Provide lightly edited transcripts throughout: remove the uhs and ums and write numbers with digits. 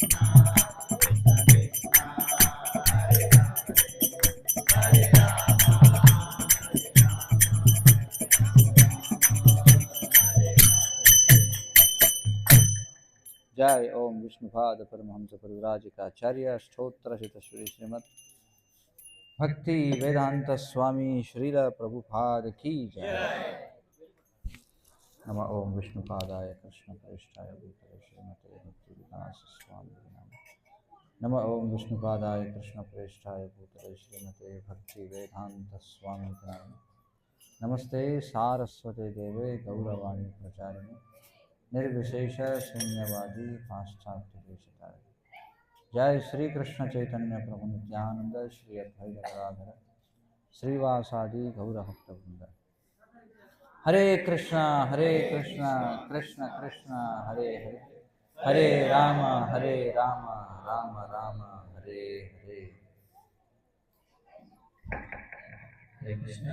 जय ओम विष्णुपाद परमहंस परिव्राजकाचार्य स्तोत्र श्री श्रीमद भक्ति वेदांत स्वामी श्रील प्रभुपाद की जय। नमः ओम विष्णुपादाय कृष्ण प्रेष्ठाय भूतले श्रीमते भक्ति विकास स्वामी नमः ओम विष्णुपादाय कृष्ण प्रेष्ठाय भूतले श्रीमते भक्ति वेदांत स्वामी नमस्ते सारस्वते देवे गौरवाणी प्रचारिणे निर्विशेष शून्यवादी पाश्चात्य देशतारिणे। जय श्री कृष्ण चैतन्य प्रभु नित्यानंद श्री अद्वैत गदाधर श्रीवासादि गौरभक्तवृंद। हरे कृष्णा कृष्ण कृष्ण हरे हरे, हरे राम राम राम हरे हरे। हरे कृष्ण।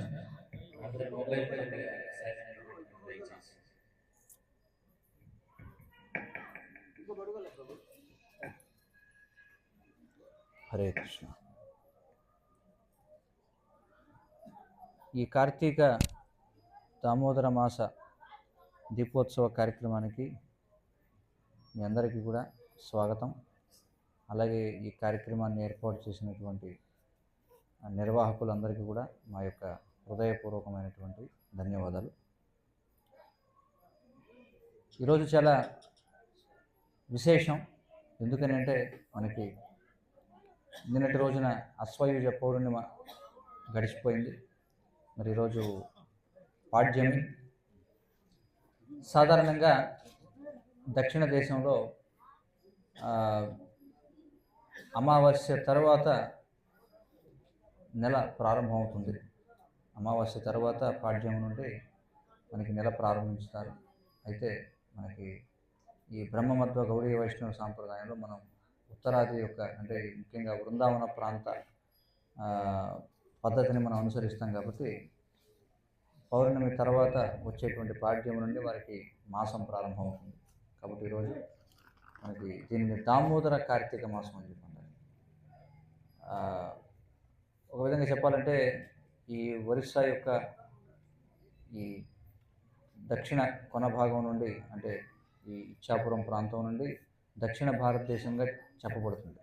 मोबाइल हरे कृष्ण। ఈ కార్తీక దామోదర మాస దీపోత్సవ కార్యక్రమానికి మీ అందరికీ కూడా స్వాగతం. అలాగే ఈ కార్యక్రమాన్ని ఏర్పాటు చేసినటువంటి నిర్వాహకులందరికీ కూడా మా యొక్క హృదయపూర్వకమైనటువంటి ధన్యవాదాలు. ఈరోజు చాలా విశేషం. ఎందుకనంటే మనకి నిన్నటి రోజున అశ్వయుజ పౌర్ణిమ గడిచిపోయింది. మరి ఈరోజు పాడ్యమి. సాధారణంగా దక్షిణ దేశంలో అమావాస్య తర్వాత నెల ప్రారంభమవుతుంది. అమావాస్య తర్వాత పాడ్యం నుండి మనకి నెల ప్రారంభించుతారు. అయితే మనకి ఈ బ్రహ్మమధ్వ గౌడీ వైష్ణవ సాంప్రదాయంలో మనం ఉత్తరాది యొక్క అంటే ముఖ్యంగా బృందావన ప్రాంత పద్ధతిని మనం అనుసరిస్తాం. కాబట్టి పౌర్ణమి తర్వాత వచ్చేటువంటి పాడ్యం నుండి వారికి మాసం ప్రారంభమవుతుంది. కాబట్టి ఈరోజు మనకి దీన్ని దామోదర కార్తీక మాసం అని చెప్పండి. ఒక విధంగా చెప్పాలంటే ఈ ఒరిస్సా యొక్క ఈ దక్షిణ కొన భాగం నుండి అంటే ఈ ఇచ్చాపురం ప్రాంతం నుండి దక్షిణ భారతదేశంగా చెప్పబడుతుంది.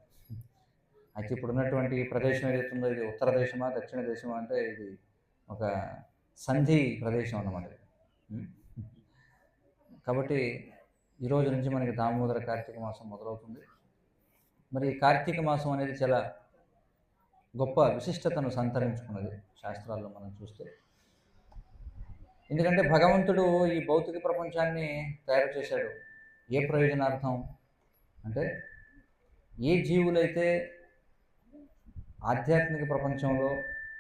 అయితే ఇప్పుడు ఉన్నటువంటి ప్రదేశం ఏదైతుందో ఇది ఉత్తర దేశమా దక్షిణ దేశమా అంటే ఇది ఒక సంధి ప్రదేశం అన్నమాట. కాబట్టి ఈరోజు నుంచి మనకి దామోదర కార్తీక మాసం మొదలవుతుంది. మరి ఈ కార్తీక మాసం అనేది చాలా గొప్ప విశిష్టతను సంతరించుకున్నది శాస్త్రాల్లో మనం చూస్తే. ఎందుకంటే భగవంతుడు ఈ భౌతిక ప్రపంచాన్ని తయారు చేశాడు ఏ ప్రయోజనార్థం అంటే ఏ జీవులైతే ఆధ్యాత్మిక ప్రపంచంలో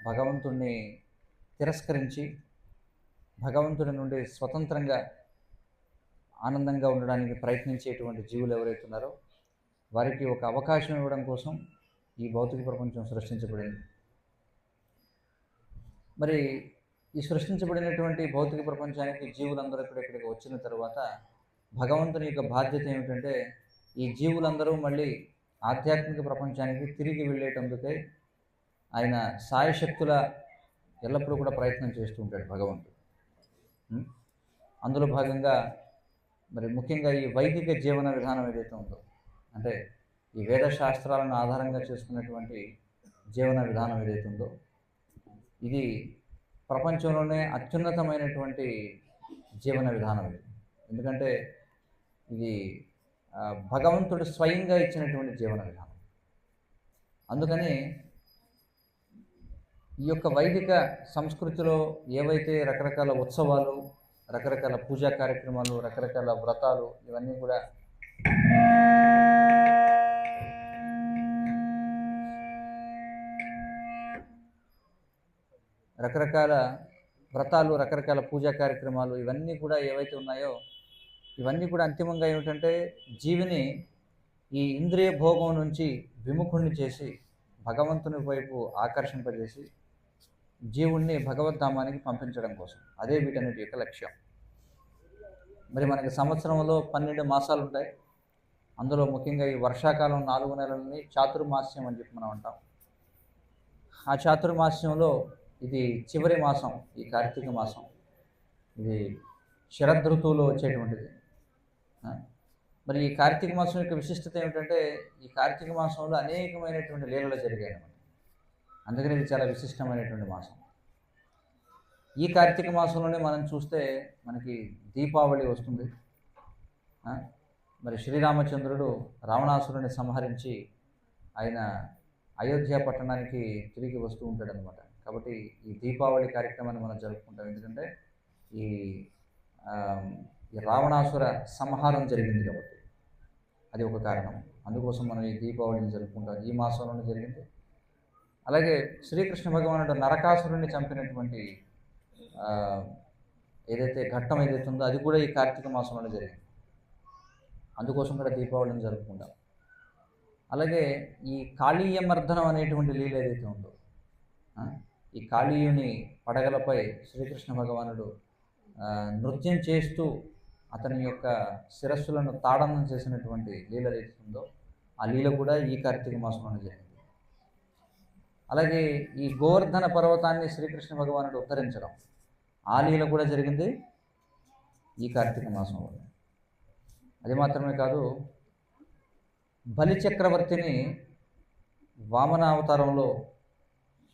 భగవంతుడిని తిరస్కరించి భగవంతుడి నుండి స్వతంత్రంగా ఆనందంగా ఉండడానికి ప్రయత్నించేటువంటి జీవులు ఎవరైతే ఉన్నారో వారికి ఒక అవకాశం ఇవ్వడం కోసం ఈ భౌతిక ప్రపంచం సృష్టించబడింది. మరి ఈ సృష్టించబడినటువంటి భౌతిక ప్రపంచానికి జీవులందరూ ఇక్కడికి వచ్చిన తర్వాత భగవంతుని యొక్క బాధ్యత ఏమిటంటే ఈ జీవులందరూ మళ్ళీ ఆధ్యాత్మిక ప్రపంచానికి తిరిగి వెళ్ళేటందుకై ఆయన సాయశక్తుల ఎల్లప్పుడూ కూడా ప్రయత్నం చేస్తూ ఉంటాడు భగవంతుడు. అందులో భాగంగా మరి ముఖ్యంగా ఈ వైదిక జీవన విధానం ఏదైతే ఉందో అంటే ఈ వేద శాస్త్రాలను ఆధారంగా చేసుకున్నటువంటి జీవన విధానం ఏదైతే ఉందో ఇది ప్రపంచంలోనే అత్యున్నతమైనటువంటి జీవన విధానం ఇది. ఎందుకంటే ఇది భగవంతుడు స్వయంగా ఇచ్చినటువంటి జీవన విధానం. అందుకని ఈ యొక్క వైదిక సంస్కృతిలో ఏవైతే రకరకాల ఉత్సవాలు రకరకాల పూజా కార్యక్రమాలు రకరకాల వ్రతాలు ఇవన్నీ కూడా రకరకాల వ్రతాలు రకరకాల పూజా కార్యక్రమాలు ఇవన్నీ కూడా ఏవైతే ఉన్నాయో ఇవన్నీ కూడా అంతిమంగా ఏమిటంటే జీవిని ఈ ఇంద్రియ భోగం నుంచి విముఖుణ్ణి చేసి భగవంతుని వైపు ఆకర్షింపజేసి జీవుణ్ణి భగవద్ధామానికి పంపించడం కోసం. అదే వీటన్నిటి యొక్క లక్ష్యం. మరి మనకి సంవత్సరంలో 12 మాసాలు ఉంటాయి. అందులో ముఖ్యంగా ఈ వర్షాకాలం 4 నెలలని చాతుర్మాస్యం అని చెప్పి మనం అంటాం. ఆ చాతుర్మాస్యంలో ఇది చివరి మాసం, ఈ కార్తీక మాసం. ఇది శరదృతువులో వచ్చేటువంటిది. ఆ, మరి ఈ కార్తీక మాసం యొక్క విశిష్టత ఏమిటంటే ఈ కార్తీక మాసంలో అనేకమైనటువంటి లీలలు జరిగాయి అన్నమాట. అందుకని ఇది చాలా విశిష్టమైనటువంటి మాసం. ఈ కార్తీక మాసంలోనే మనం చూస్తే మనకి దీపావళి వస్తుంది. మరి శ్రీరామచంద్రుడు రావణాసురుని సంహరించి ఆయన అయోధ్య పట్టణానికి తిరిగి వస్తూ ఉంటాడనమాట. కాబట్టి ఈ దీపావళి కార్యక్రమాన్ని మనం జరుపుకుంటాం. ఎందుకంటే ఈ ఈ రావణాసుర సంహారం జరిగింది కాబట్టి అది ఒక కారణం. అందుకోసం మనం ఈ దీపావళిని జరుపుకుంటాం. ఈ మాసంలోనే జరిగింది. అలాగే శ్రీకృష్ణ భగవానుడు నరకాసురుణ్ణి చంపినటువంటి ఏదైతే ఘట్టం ఏదైతే ఉందో అది కూడా ఈ కార్తీక మాసంలోనే జరిగింది. అందుకోసం కూడా దీపావళిని జరుపుకుంటాం. అలాగే ఈ కాళీయమర్దనం అనేటువంటి లీల ఏదైతే ఉందో ఈ కాళీయుని పడగలపై శ్రీకృష్ణ భగవానుడు నృత్యం చేస్తూ అతని యొక్క శిరస్సులను తాడనం చేసినటువంటి లీల ఏదైతే ఉందో ఆ లీల కూడా ఈ కార్తీక మాసంలోనే జరిగింది. అలాగే ఈ గోవర్ధన పర్వతాన్ని శ్రీకృష్ణ భగవానుడు ఉత్తరించడం ఆ లీల కూడా జరిగింది ఈ కార్తీక మాసంలో. అది మాత్రమే కాదు, బలి చక్రవర్తిని వామన అవతారంలో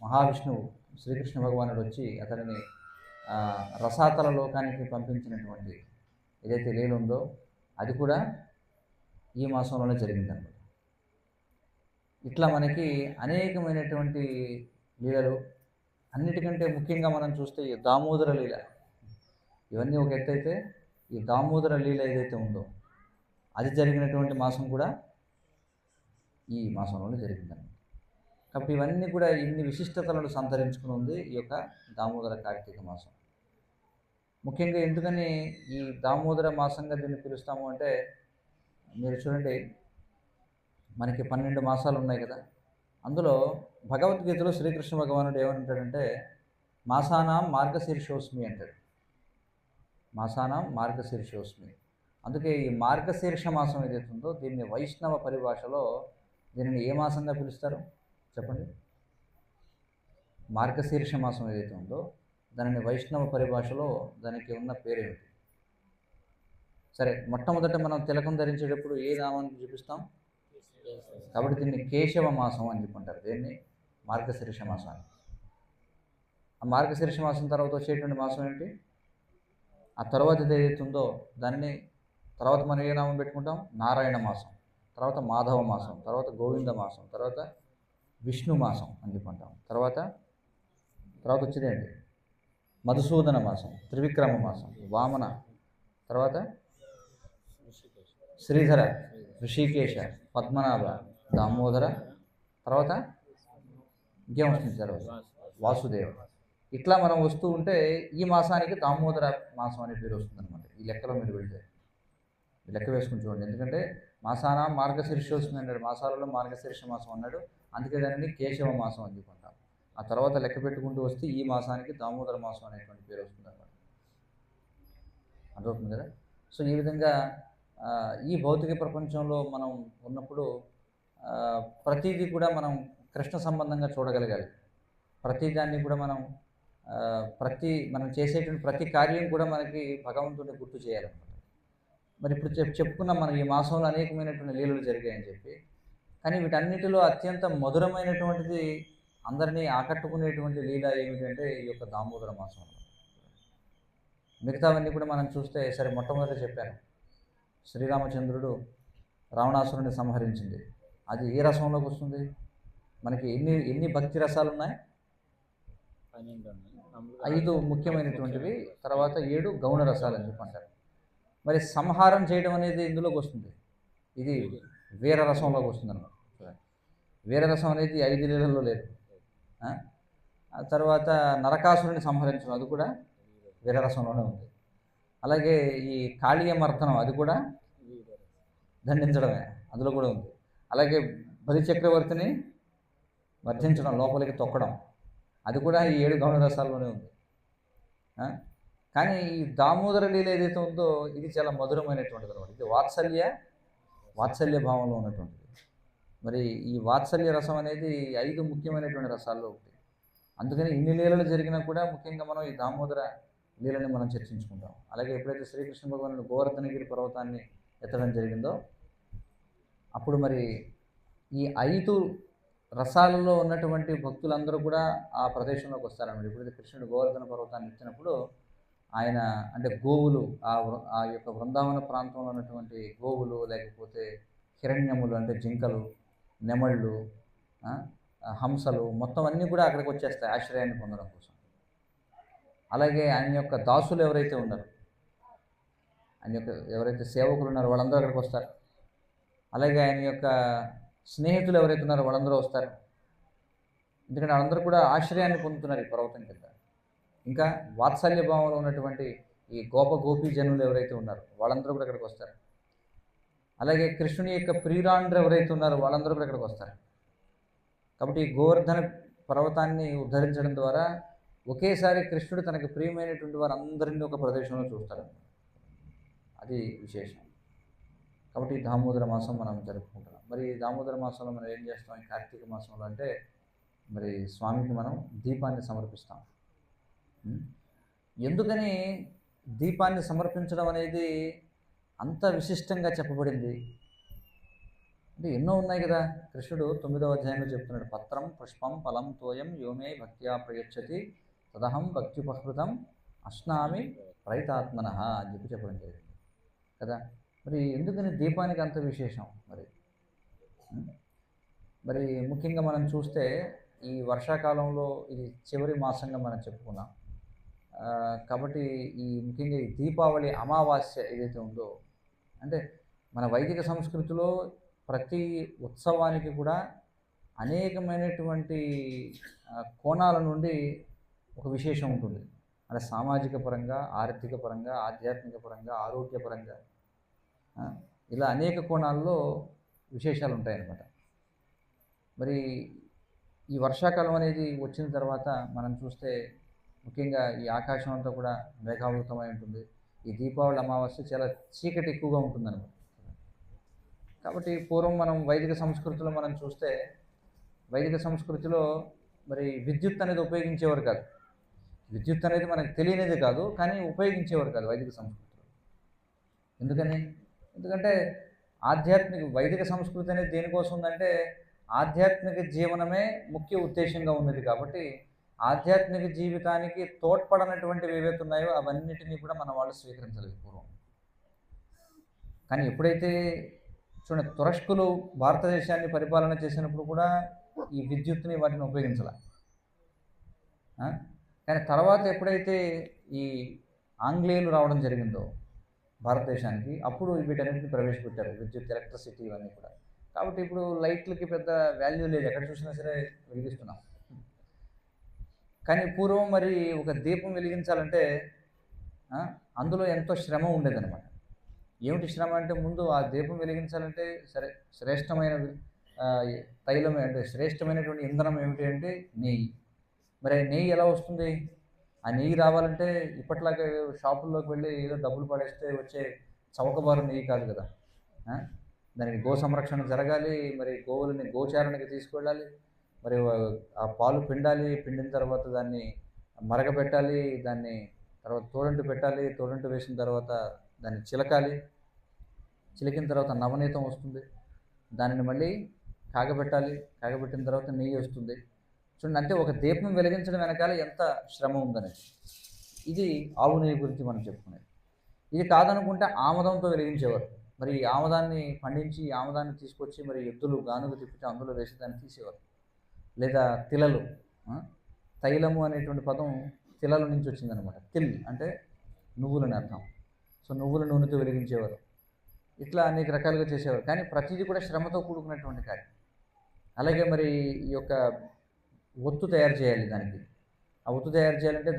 మహావిష్ణువు శ్రీకృష్ణ భగవానుడు వచ్చి అతనిని రసాతల లోకానికి పంపించినటువంటి ఏదైతే లీల ఉందో అది కూడా ఈ మాసంలోనే జరిగిందన్నమాట. ఇట్లా మనకి అనేకమైనటువంటి లీలలు, అన్నిటికంటే ముఖ్యంగా మనం చూస్తే ఈ దామోదర లీల, ఇవన్నీ ఒక ఎత్తు అయితే ఈ దామోదర లీల ఏదైతే ఉందో అది జరిగినటువంటి మాసం కూడా ఈ మాసంలోనే జరిగిందన్నమాట. కాబట్టి ఇవన్నీ కూడా ఇన్ని విశిష్టతలను సంతరించుకుని ఉంది ఈ యొక్క దామోదర కార్తీక మాసం. ముఖ్యంగా ఎందుకని ఈ దామోదర మాసంగా దీన్ని పిలుస్తాము అంటే మీరు చూడండి, మనకి 12 మాసాలు ఉన్నాయి కదా. అందులో భగవద్గీతలో శ్రీకృష్ణ భగవానుడు ఏమంటాడంటే మాసానాం మార్గశీర్షోస్మి అంటాడు. మాసానాం మార్గశీర్షోస్మి. అందుకే ఈ మార్గశీర్ష మాసం ఏదైతే ఉందో దీన్ని వైష్ణవ పరిభాషలో దీనిని ఏ మాసంగా పిలుస్తారు చెప్పండి? మార్గశీర్ష మాసం ఏదైతే ఉందో దానిని వైష్ణవ పరిభాషలో దానికి ఉన్న పేరేమిటి? సరే, మొట్టమొదట మనం తిలకం ధరించేటప్పుడు ఏ నామాన్ని చూపిస్తాం? కాబట్టి దీన్ని కేశవ మాసం అని చెప్పుకుంటారు. దీన్ని మార్గశీర్ష మాసాన్ని. ఆ మార్గశీర్ష మాసం తర్వాత వచ్చేటువంటి మాసం ఏంటి? ఆ తర్వాత ఏదైతే ఉందో దాన్ని తర్వాత మనం ఏ నామం పెట్టుకుంటాం? నారాయణ మాసం, తర్వాత మాధవ మాసం, తర్వాత గోవింద మాసం, తర్వాత విష్ణు మాసం అని చెప్పుకుంటాం. తర్వాత వచ్చేదేంటి? మధుసూదన మాసం, త్రివిక్రమ మాసం, వామన, తర్వాత శ్రీధర, ఋషికేశ, పద్మనాభ, దామోదర, తర్వాత ఇంకేమొస్తుంది తర్వాత? వాసుదేవ. ఇట్లా మనం వస్తూ ఉంటే ఈ మాసానికి దామోదర మాసం అనే పేరు వస్తుంది అనమాట. ఈ లెక్కలో మీరు వెళ్తే ఈ లెక్క వేసుకుని చూడండి. ఎందుకంటే మాసాన మార్గశీర్షోస్మి అన్నాడు, మాసాలలో మార్గశీర్ష మాసం అన్నాడు. అందుకే దానిని కేశవ మాసం అని చెప్పుకుంటాం. ఆ తర్వాత లెక్క పెట్టుకుంటూ వస్తే ఈ మాసానికి దామోదర మాసం అనేటువంటి పేరు వస్తుంది అనమాట. అర్థమవుతుంది కదా? సో ఈ విధంగా ఈ భౌతిక ప్రపంచంలో మనం ఉన్నప్పుడు ప్రతిదీ కూడా మనం కృష్ణ సంబంధంగా చూడగలగాలి. ప్రతిదాన్ని కూడా మనం మనం చేసేటువంటి ప్రతి కార్యం కూడా మనకి భగవంతుడిని గుర్తు చేయాలన్నమాట. మరి ఇప్పుడు చెప్పుకున్నాం మనం ఈ మాసంలో అనేకమైనటువంటి లీలలు జరిగాయని చెప్పి. కానీ వీటన్నిటిలో అత్యంత మధురమైనటువంటిది, అందరినీ ఆకట్టుకునేటువంటి లీల ఏమిటంటే ఈ యొక్క దామోదర మాసం. మిగతావన్నీ కూడా మనం చూస్తే, సరే మొట్టమొదట చెప్పాను శ్రీరామచంద్రుడు రావణాసురుని సంహరించింది, అది ఏ రసంలోకి వస్తుంది? మనకి ఎన్ని భక్తి రసాలు ఉన్నాయి? 5 ముఖ్యమైనటువంటివి, తర్వాత 7 గౌణ రసాలు అని చెప్పి అంటారు. మరి సంహారం చేయడం అనేది ఇందులోకి వస్తుంది, ఇది వీర రసంలోకి వస్తుంది అన్నమాట. వీరరసం అనేది 5 లీలల్లో లేదు. ఆ తర్వాత నరకాసురుని సంహరించడం, అది కూడా వీరరసంలోనే ఉంది. అలాగే ఈ కాళీయమర్దనం, అది కూడా దండించడమే, అందులో కూడా ఉంది. అలాగే బలి చక్రవర్తిని మర్దించడం, లోపలికి తొక్కడం, అది కూడా ఈ 7 గౌణ రసాల్లోనే ఉంది. కానీ ఈ దామోదర లీల ఏదైతే ఉందో ఇది చాలా మధురమైనటువంటిది అనమాట. ఇది వాత్సల్య వాత్సల్య భావంలో ఉన్నటువంటిది. మరి ఈ వాత్సల్య రసం అనేది 5 ముఖ్యమైనటువంటి రసాల్లో ఒకటి. అందుకని ఇన్ని లీలలు జరిగినా కూడా ముఖ్యంగా మనం ఈ దామోదర లీలని మనం చర్చించుకుంటాం. అలాగే ఎప్పుడైతే శ్రీకృష్ణ భగవానుడు గోవర్ధనగిరి పర్వతాన్ని ఎత్తడం జరిగిందో అప్పుడు మరి ఈ 5 రసాలలో ఉన్నటువంటి భక్తులందరూ కూడా ఆ ప్రదేశంలోకి వస్తారన్నమాట. ఎప్పుడైతే కృష్ణుడు గోవర్ధన పర్వతాన్ని ఎత్తినప్పుడు ఆయన అంటే గోవులు ఆ యొక్క బృందావన ప్రాంతంలో ఉన్నటువంటి గోవులు, లేకపోతే హిరణ్యములు అంటే జింకలు, నెమళ్ళు, హంసలు మొత్తం అన్నీ కూడా అక్కడికి వచ్చేస్తాయి ఆశ్రయాన్ని పొందడం కోసం. అలాగే ఆయన యొక్క దాసులు ఎవరైతే ఉన్నారో, ఆయన యొక్క ఎవరైతే సేవకులు ఉన్నారో వాళ్ళందరూ అక్కడికి వస్తారు. అలాగే ఆయన యొక్క స్నేహితులు ఎవరైతే ఉన్నారో వాళ్ళందరూ వస్తారు. ఎందుకంటే వాళ్ళందరూ కూడా ఆశ్రయాన్ని పొందుతున్నారు ఈ పర్వతం కింద. ఇంకా వాత్సల్య భావంలో ఉన్నటువంటి ఈ గోపీ జనులు ఎవరైతే ఉన్నారో వాళ్ళందరూ కూడా అక్కడికి వస్తారు. అలాగే కృష్ణుని యొక్క ప్రియురాండ్రు ఎవరైతే ఉన్నారో వాళ్ళందరూ కూడా అక్కడికి వస్తారు. కాబట్టి ఈ గోవర్ధన పర్వతాన్ని ఉద్ధరించడం ద్వారా ఒకేసారి కృష్ణుడు తనకు ప్రియమైనటువంటి వారందరినీ ఒక ప్రదేశంలో చూస్తారు. అది విశేషం. కాబట్టి ఈ దామోదర మాసం మనం జరుపుకుంటున్నాం. మరి ఈ దామోదర మాసంలో మనం ఏం చేస్తాం? ఈ కార్తీక మాసంలో అంటే మరి స్వామికి మనం దీపాన్ని సమర్పిస్తాం. ఎందుకని దీపాన్ని సమర్పించడం అనేది అంత విశిష్టంగా చెప్పబడింది అంటే ఎన్నో ఉన్నాయి కదా. కృష్ణుడు 9వ అధ్యాయంలో చెప్తున్నాడు, పత్రం పుష్పం ఫలం తోయం యోమే భక్త్యా ప్రయచ్చతి తదహం భక్త్యుపహృతం అశ్నామి ప్రయతాత్మన అని చెప్పడం జరిగింది కదా. మరి ఎందుకని దీపానికి అంత విశేషం? మరి ముఖ్యంగా మనం చూస్తే ఈ వర్షాకాలంలో ఇది చివరి మాసంగా మనం చెప్పుకున్నాం. కాబట్టి ఈ ముఖ్యంగా ఈ దీపావళి అమావాస్య ఏదైతే ఉందో, అంటే మన వైదిక సంస్కృతిలో ప్రతి ఉత్సవానికి కూడా అనేకమైనటువంటి కోణాల నుండి ఒక విశేషం ఉంటుంది. అంటే సామాజిక పరంగా, ఆర్థిక పరంగా, ఆధ్యాత్మిక పరంగా, ఆరోగ్యపరంగా ఇలా అనేక కోణాల్లో విశేషాలు ఉంటాయన్నమాట. మరి ఈ వర్షాకాలం అనేది వచ్చిన తర్వాత మనం చూస్తే ముఖ్యంగా ఈ ఆకాశం అంతా కూడా మేఘావృతమై ఉంటుంది. ఈ దీపావళి అమావాస్య చాలా చీకటి ఎక్కువగా ఉంటుందన్నమాట. కాబట్టి పూర్వం మనం వైదిక సంస్కృతిలో మనం చూస్తే, వైదిక సంస్కృతిలో మరి విద్యుత్ అనేది ఉపయోగించేవారు కాదు. విద్యుత్ అనేది మనకు తెలియనిది కాదు, కానీ ఉపయోగించేవారు కాదు వైదిక సంస్కృతిలో. ఎందుకంటే వైదిక సంస్కృతి అనేది దేనికోసం ఉందంటే ఆధ్యాత్మిక జీవనమే ముఖ్య ఉద్దేశంగా ఉన్నది. కాబట్టి ఆధ్యాత్మిక జీవితానికి తోడ్పడనటువంటివి ఏవైతే ఉన్నాయో అవన్నిటినీ కూడా మన వాళ్ళు స్వీకరించలేదు పూర్వం. కానీ ఎప్పుడైతే చూడండి, తురష్కులు భారతదేశాన్ని పరిపాలన చేసినప్పుడు కూడా ఈ విద్యుత్ని వాటిని ఉపయోగించాల. కానీ తర్వాత ఎప్పుడైతే ఈ ఆంగ్లేయులు రావడం జరిగిందో భారతదేశానికి, అప్పుడు వీటన్నిటిని ప్రవేశపెట్టారు, విద్యుత్, ఎలక్ట్రిసిటీ ఇవన్నీ కూడా. కాబట్టి ఇప్పుడు లైట్లకి పెద్ద వాల్యూ లేదు, ఎక్కడ చూసినా సరే వెలిగిస్తున్నాం. కానీ పూర్వం మరి ఒక దీపం వెలిగించాలంటే అందులో ఎంతో శ్రమ ఉండేదన్నమాట. ఏమిటి శ్రమ అంటే, ముందు ఆ దీపం వెలిగించాలంటే సరే శ్రేష్టమైన తైలమే అంటే శ్రేష్టమైనటువంటి ఇంధనం ఏమిటి అంటే నెయ్యి. మరి నెయ్యి ఎలా వస్తుంది? ఆ నెయ్యి రావాలంటే ఇప్పట్లాగా షాపుల్లోకి వెళ్ళి ఏదో డబ్బులు పడేస్తే వచ్చే చౌకబారు నెయ్యి కాదు కదా. దానికి గో సంరక్షణ జరగాలి, మరి గోవులని గోచారణకి తీసుకువెళ్ళాలి, మరి ఆ పాలు పిండాలి, పిండిన తర్వాత దాన్ని మరగబెట్టాలి, దాన్ని తర్వాత తోడంటు పెట్టాలి, తోడంటు వేసిన తర్వాత దాన్ని చిలకాలి, చిలికిన తర్వాత నవనీతం వస్తుంది, దానిని మళ్ళీ కాగబెట్టాలి, కాగబెట్టిన తర్వాత నెయ్యి వస్తుంది. చూడండి, అంటే ఒక దీపం వెలిగించడం వెనకాల ఎంత శ్రమ ఉందనేది. ఇది ఆవు నెయ్యి గురించి మనం చెప్పుకునేది. ఇది కాదనుకుంటే ఆమదంతో వెలిగించేవారు. మరి ఈ ఆమదాన్ని పండించి ఆమదాన్ని తీసుకొచ్చి మరి ఎద్దులు గానుగ తిప్పితే అందులో వేసి దాన్ని తీసేవారు. లేదా తిలలు, తైలము అనేటువంటి పదం తిలల నుంచి వచ్చిందనమాట. తిల్ అంటే నువ్వులని అర్థం. సో నువ్వుల నూనెతో వెలిగించేవారు. ఇట్లా అనేక రకాలుగా చేసేవారు. కానీ ప్రతిదీ కూడా శ్రమతో కూడుకున్నటువంటి కార్యం. అలాగే మరి ఈ యొక్క ఒత్తు తయారు చేయాలి. ఆ ఒత్తు తయారు చేయాలంటే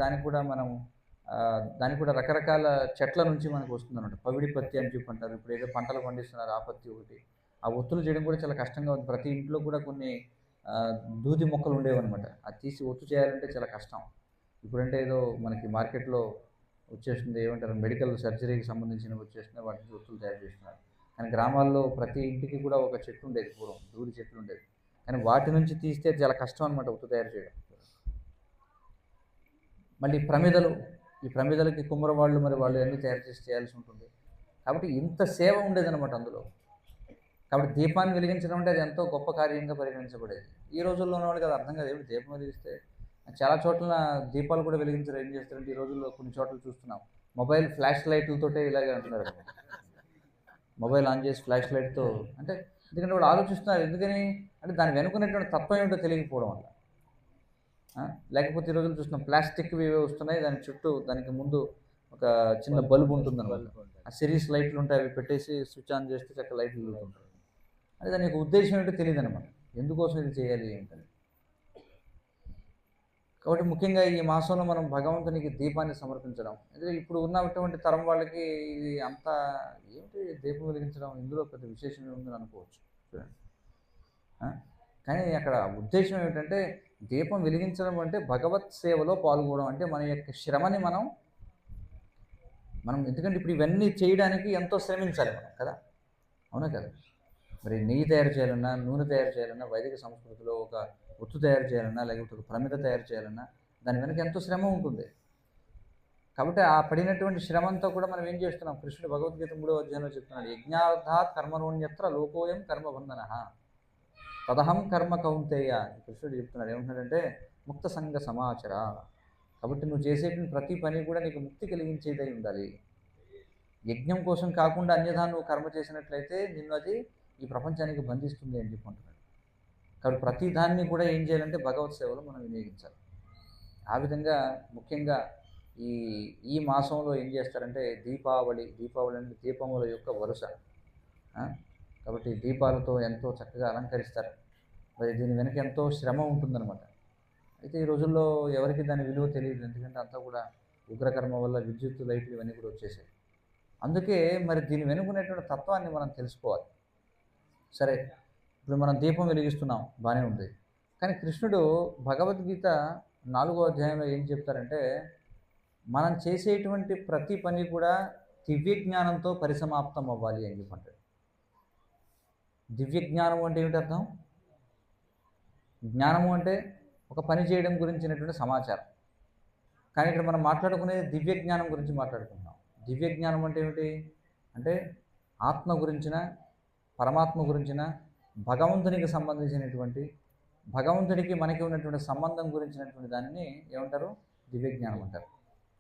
దానికి కూడా రకరకాల చెట్ల నుంచి మనకు వస్తుందన్నమాట. పవిడి పత్తి అని చెప్పి అంటారు. ఇప్పుడు ఏదో పంటలు పండిస్తున్నారు, ఆ పత్తి ఒకటి. ఆ ఒత్తులు చేయడం కూడా చాలా కష్టంగా ఉంది. ప్రతి ఇంట్లో కూడా కొన్ని దూది మొక్కలు ఉండేవన్నమాట. అది తీసి ఒత్తు చేయాలంటే చాలా కష్టం. ఇప్పుడంటే ఏదో మనకి మార్కెట్లో వచ్చేస్తుంది, ఏమంటారు, మెడికల్ సర్జరీకి సంబంధించినవి వచ్చేస్తున్నాయి, వాటికి ఒత్తులు తయారు చేస్తున్నారు. కానీ గ్రామాల్లో ప్రతి ఇంటికి కూడా ఒక చెట్టు ఉండేది, పూర్వం దూరి చెట్లు ఉండేది. కానీ వాటి నుంచి తీస్తే చాలా కష్టం అనమాట ఉత్తు తయారు చేయడం. మళ్ళీ ప్రమిదలు, ఈ ప్రమిదలకి కుమ్మర వాళ్ళు మరి వాళ్ళు అన్నీ తయారు చేసి చేయాల్సి ఉంటుంది. కాబట్టి ఇంత సేవ ఉండేదన్నమాట అందులో. కాబట్టి దీపాన్ని వెలిగించడం అంటే అది ఎంతో గొప్ప కార్యంగా పరిగణించబడేది. ఈ రోజుల్లో ఉన్న వాళ్ళకి అది అర్థం కాదు. ఏమిటి దీపం వెలిగిస్తే, చాలా చోట్ల దీపాలు కూడా వెలిగించరు. ఏం చేస్తారంటే ఈ రోజుల్లో కొన్ని చోట్ల చూస్తున్నాం, మొబైల్ ఫ్లాష్ లైట్లతోటే ఇలాగే అంటున్నారు. మొబైల్ ఆన్ చేసి ఫ్లాష్ లైట్తో, అంటే ఎందుకంటే వాళ్ళు ఆలోచిస్తున్నారు. ఎందుకని అంటే దాని వెనుకున్నటువంటి తత్వం ఏమిటో తెలియకపోవడం వల్ల. లేకపోతే ఈ రోజులు చూస్తున్నాం ప్లాస్టిక్వి వస్తున్నాయి, దాని చుట్టూ దానికి ముందు ఒక చిన్న బల్బు ఉంటుందన్నమాట. ఆ సిరీస్ లైట్లు ఉంటాయి, అవి పెట్టేసి స్విచ్ ఆన్ చేస్తే చక్కగా లైట్లు వెలుగుతుంటాయి. అది దాని యొక్క ఉద్దేశం ఏంటో తెలియదు అనమాట, ఎందుకోసం ఇది చేయాలి ఏంటని. కాబట్టి ముఖ్యంగా ఈ మాసంలో మనం భగవంతునికి దీపాన్ని సమర్పించడం, ఎందుకంటే ఇప్పుడు ఉన్నటువంటి తరం వాళ్ళకి ఇది అంతా ఏమిటి దీపం వెలిగించడం, ఇందులో పెద్ద విశేషం ఉందని అనుకోవచ్చు. చూడండి, కానీ అక్కడ ఉద్దేశం ఏమిటంటే దీపం వెలిగించడం అంటే భగవత్ సేవలో పాల్గొనడం, అంటే మన యొక్క శ్రమని మనం ఎందుకంటే ఇప్పుడు ఇవన్నీ చేయడానికి ఎంతో శ్రమించాలి మనం కదా, అవునా కదా. మరి నెయ్యి తయారు చేయాలన్నా, నూనె తయారు చేయాలన్నా, వైదిక సంస్కృతిలో ఒక ఒత్తు తయారు చేయాలన్నా, లేకపోతే ఒక ప్రమిద తయారు చేయాలన్నా దాని వెనక ఎంతో శ్రమ ఉంటుంది. కాబట్టి ఆ పడినటువంటి శ్రమ అంతా కూడా మనం ఏం చేస్తున్నాం, కృష్ణుడు భగవద్గీత 3వ అధ్యాయంలో చెప్తున్నాడు, యజ్ఞార్థాత్ కర్మణోన్యత్ర లోకోయం కర్మబంధన తదహం కర్మ కౌంతేయ. కృష్ణుడు చెప్తున్నాడు ఏమంటున్నాడంటే ముక్త సంఘ సమాచార. కాబట్టి నువ్వు చేసేటువంటి ప్రతి పని కూడా నీకు ముక్తి కలిగించేదై ఉండాలి. యజ్ఞం కోసం కాకుండా అన్యథా నువ్వు కర్మ చేసినట్లయితే నిన్ను అది ఈ ప్రపంచానికి బంధిస్తుంది అని చెప్పుకుంటున్నాడు. కాబట్టి ప్రతి దాన్ని కూడా ఏం చేయాలంటే భగవత్ సేవలో మనం వినియోగించాలి. ఆ విధంగా ముఖ్యంగా ఈ మాసంలో ఏం చేస్తారంటే దీపావళి అంటే దీపముల యొక్క వరుస. కాబట్టి దీపాలతో ఎంతో చక్కగా అలంకరిస్తారు. మరి దీని వెనక ఎంతో శ్రమ ఉంటుందన్నమాట. అయితే ఈ రోజుల్లో ఎవరికి దాని విలువ తెలియదు, ఎందుకంటే అంతా కూడా ఉగ్రకర్మ వల్ల విద్యుత్ లైట్లు ఇవన్నీ కూడా వచ్చేసాయి. అందుకే మరి దీని వెనుకునేటువంటి తత్వాన్ని మనం తెలుసుకోవాలి. సరే, ఇప్పుడు మనం దీపం వెలిగిస్తున్నాం, బాగానే ఉంది. కానీ కృష్ణుడు భగవద్గీత 4వ అధ్యాయంలో ఏం చెప్తారంటే మనం చేసేటువంటి ప్రతి పని కూడా దివ్య జ్ఞానంతో పరిసమాప్తం అవ్వాలి అని చెప్పంటాడు. దివ్య జ్ఞానము అంటే ఏమిటి అర్థం? జ్ఞానము అంటే ఒక పని చేయడం గురించినటువంటి సమాచారం. కానీ ఇక్కడ మనం మాట్లాడుకునేది దివ్య జ్ఞానం గురించి మాట్లాడుకుంటున్నాం. దివ్య జ్ఞానం అంటే ఏమిటి అంటే ఆత్మ గురించిన, పరమాత్మ గురించిన, భగవంతునికి సంబంధించినటువంటి, భగవంతుడికి మనకి ఉన్నటువంటి సంబంధం గురించినటువంటి దానిని ఏమంటారు? దివ్య జ్ఞానం అంటారు.